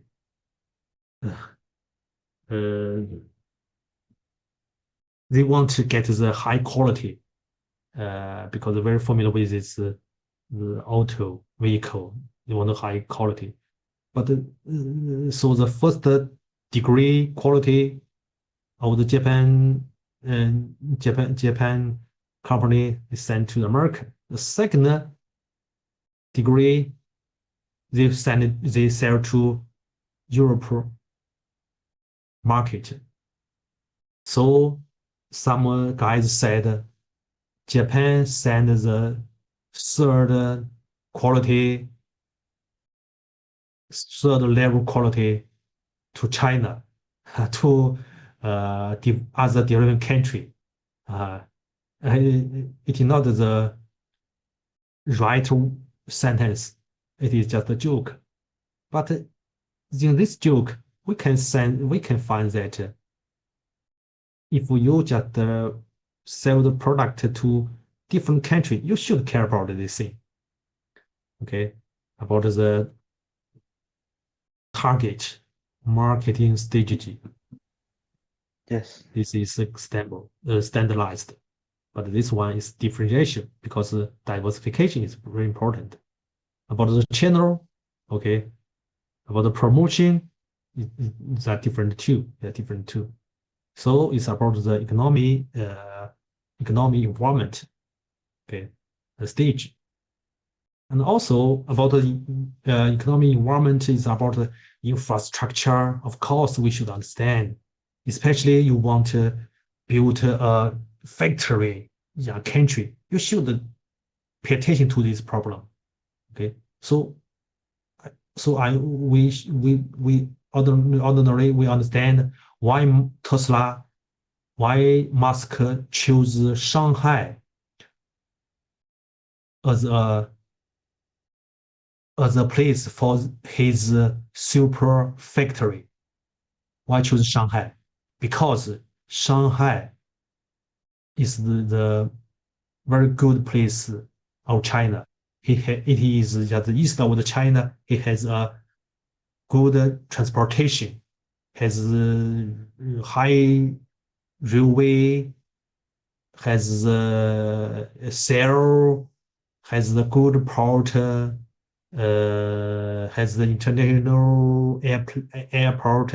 they want to get the high quality because they're very familiar with this the auto vehicle. They want a high quality. But so the first degree quality of the Japan company is sent to America. The second degree they sell to Europe market. So some guys said Japan send the third level quality to China, to other developing country. It is not the right sentence. It is just a joke. But in this joke, we can find that if you just sell the product to different country, you should care about this thing. Okay, about the target marketing strategy. Yes. This is standardized, but this one is differentiation because diversification is very important. About the channel, okay, about the promotion, they're different too. They're different too. So it's about the economy environment, okay, the stage. And also about the economic environment is about the infrastructure. Of course, we should understand, especially you want to build a factory in a country, you should pay attention to this problem. Okay, so we ordinarily we understand why Tesla, why Musk chose Shanghai as a place for his super factory. Why choose Shanghai? Because Shanghai is the very good place of China. It is just the east of China. It has a good transportation, has high railway, has the sail, has the good port, has the international airport,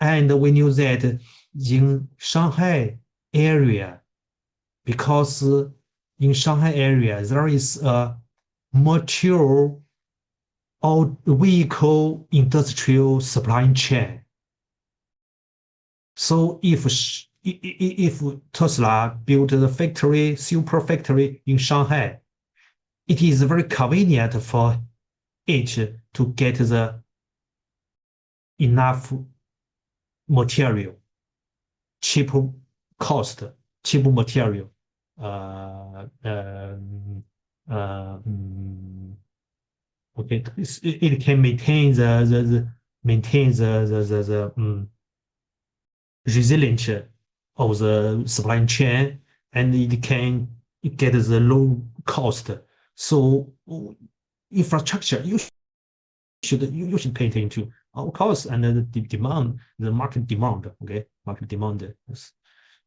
and we knew that in Shanghai area, because in Shanghai area there is a mature vehicle industrial supply chain. So if Tesla built the factory, super factory in Shanghai, it is very convenient for it to get the enough material, cheap cost, cheap material. Okay, it can maintain the resilience of the supply chain, and it can get the low cost. So infrastructure you should pay attention to, of course, and the demand, the market demand. Okay, market demand. Yes.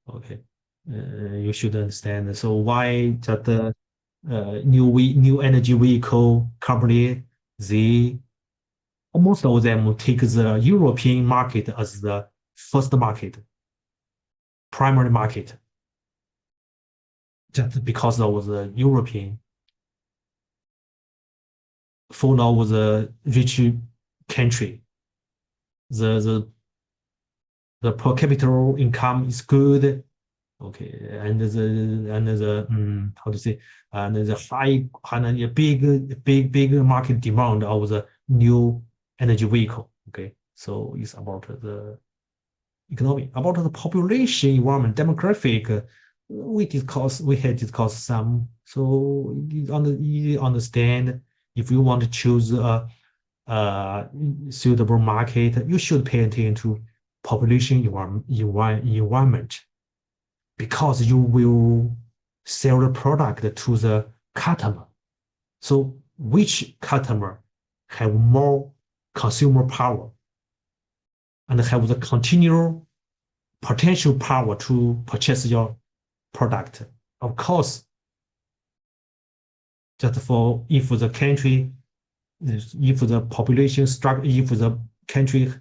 Okay, you should understand. So why that new energy vehicle company, they almost all of them take the European market as the first market, primary market, just because of the European full of the rich country. The per capita income is good. Okay, and the how to say, and the high and a big market demand of the new energy vehicle. Okay, so it's about the economy, about the population, environment, demographic. We had discussed some. So you understand, if you want to choose a suitable market, you should pay attention to population environment, because you will sell the product to the customer. So which customer have more consumer power and have the continual potential power to purchase your product? Of course, just for if the country, if the population structure, if the country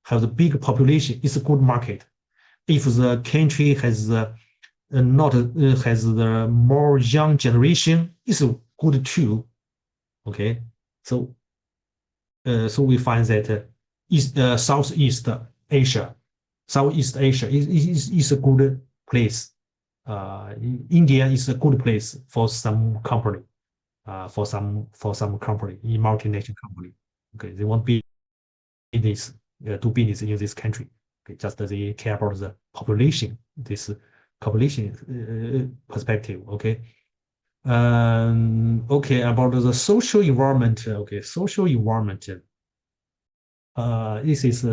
has a big population, it's a good market. If the country has not has the more young generation, it's good too. Okay, so so we find that Southeast Asia is a good place. India is a good place for some company, multinational company. Okay, they want business, do business in this country. Okay, just they care about the population, this population perspective. Okay. Okay, about the social environment. Okay, social environment. This is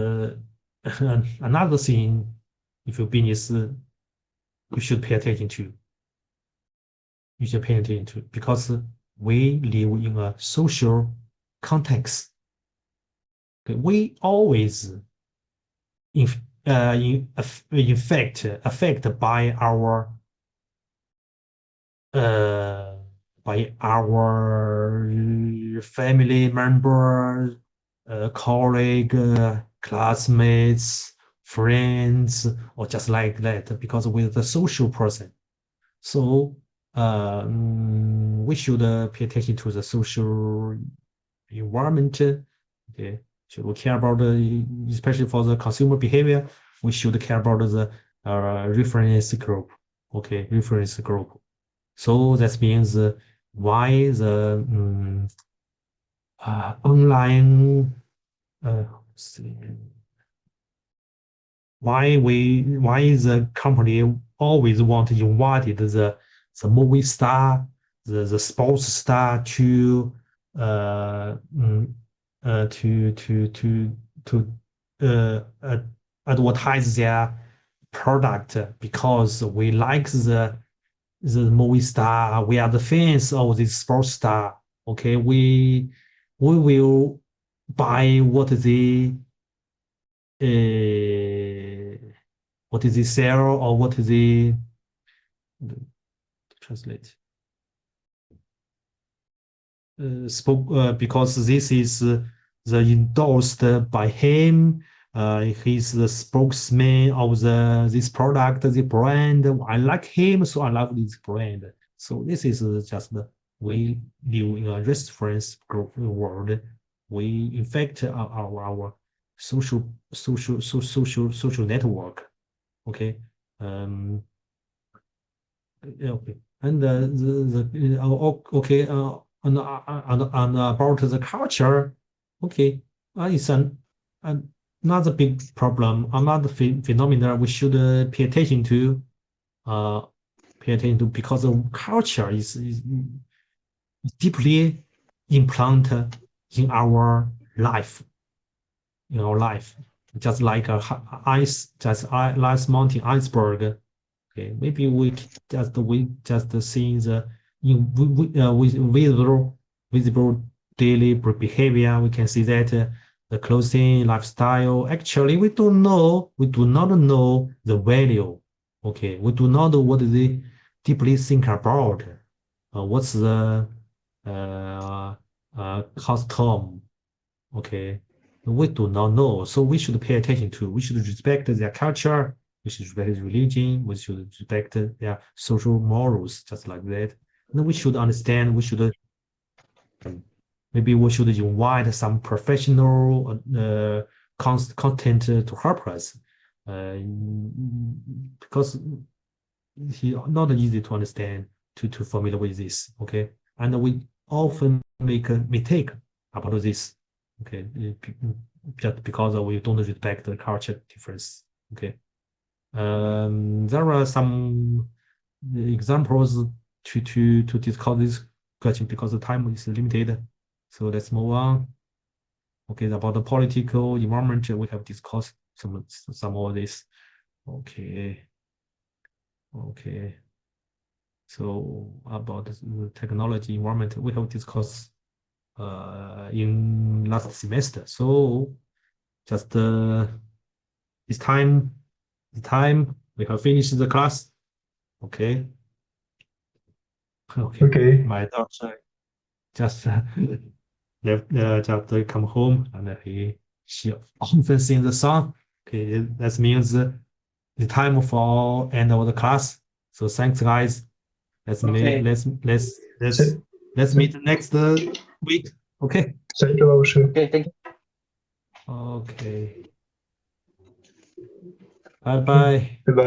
another thing. If your business, you should pay attention to. You should pay attention to, because we live in a social context. Okay, we always in fact affected by our family members, colleague, classmates, friends, or just like that, because we're the social person. So we should pay attention to the social environment. Okay, should we care about especially for the consumer behavior, we should care about the reference group. Okay, reference group. So that means why the online why the company always want to invite the movie star, the sports star to advertise their product, because we like the movie star, we are the fans of this sports star. Okay, we will buy what they sell, or what they translate. spoke because this is the endorsed by him. He's the spokesman of this product, the brand. I like him, so I love this brand. So this is just we live in a reference group world. We infect our social network. Okay. Okay. And okay. And about the culture, okay, it's another big problem, another phenomenon we should pay attention to. Because the culture is deeply implanted in our life, just like ice mountain iceberg. Okay, maybe we just seeing the visible daily behavior. We can see that the clothing, lifestyle. Actually, we do not know the value. Okay, we do not know what they deeply think about. What's the custom? Okay, we do not know, so we should pay attention to. We should respect their culture. We should respect their religion. We should respect their social morals, just like that. And we should understand. Maybe we should invite some professional content to help us, because he not easy to understand to familiar with this. Okay, and we often make a mistake about this. Okay, just because we don't respect the culture difference. Okay, there are some examples to discuss this question because the time is limited. So let's move on. Okay, about the political environment, we have discussed some of this. Okay. Okay. So about the technology environment, we have discussed in last semester. So just this time we have finished the class. Okay. Okay. Okay. My daughter just left, just come home, and she often sings the song. Okay, that means the time for end of the class. So thanks, guys. Let's Okay. let's meet next week. Okay. Thank you, 老师。 Okay, thank you. Okay. Bye bye. 拜拜。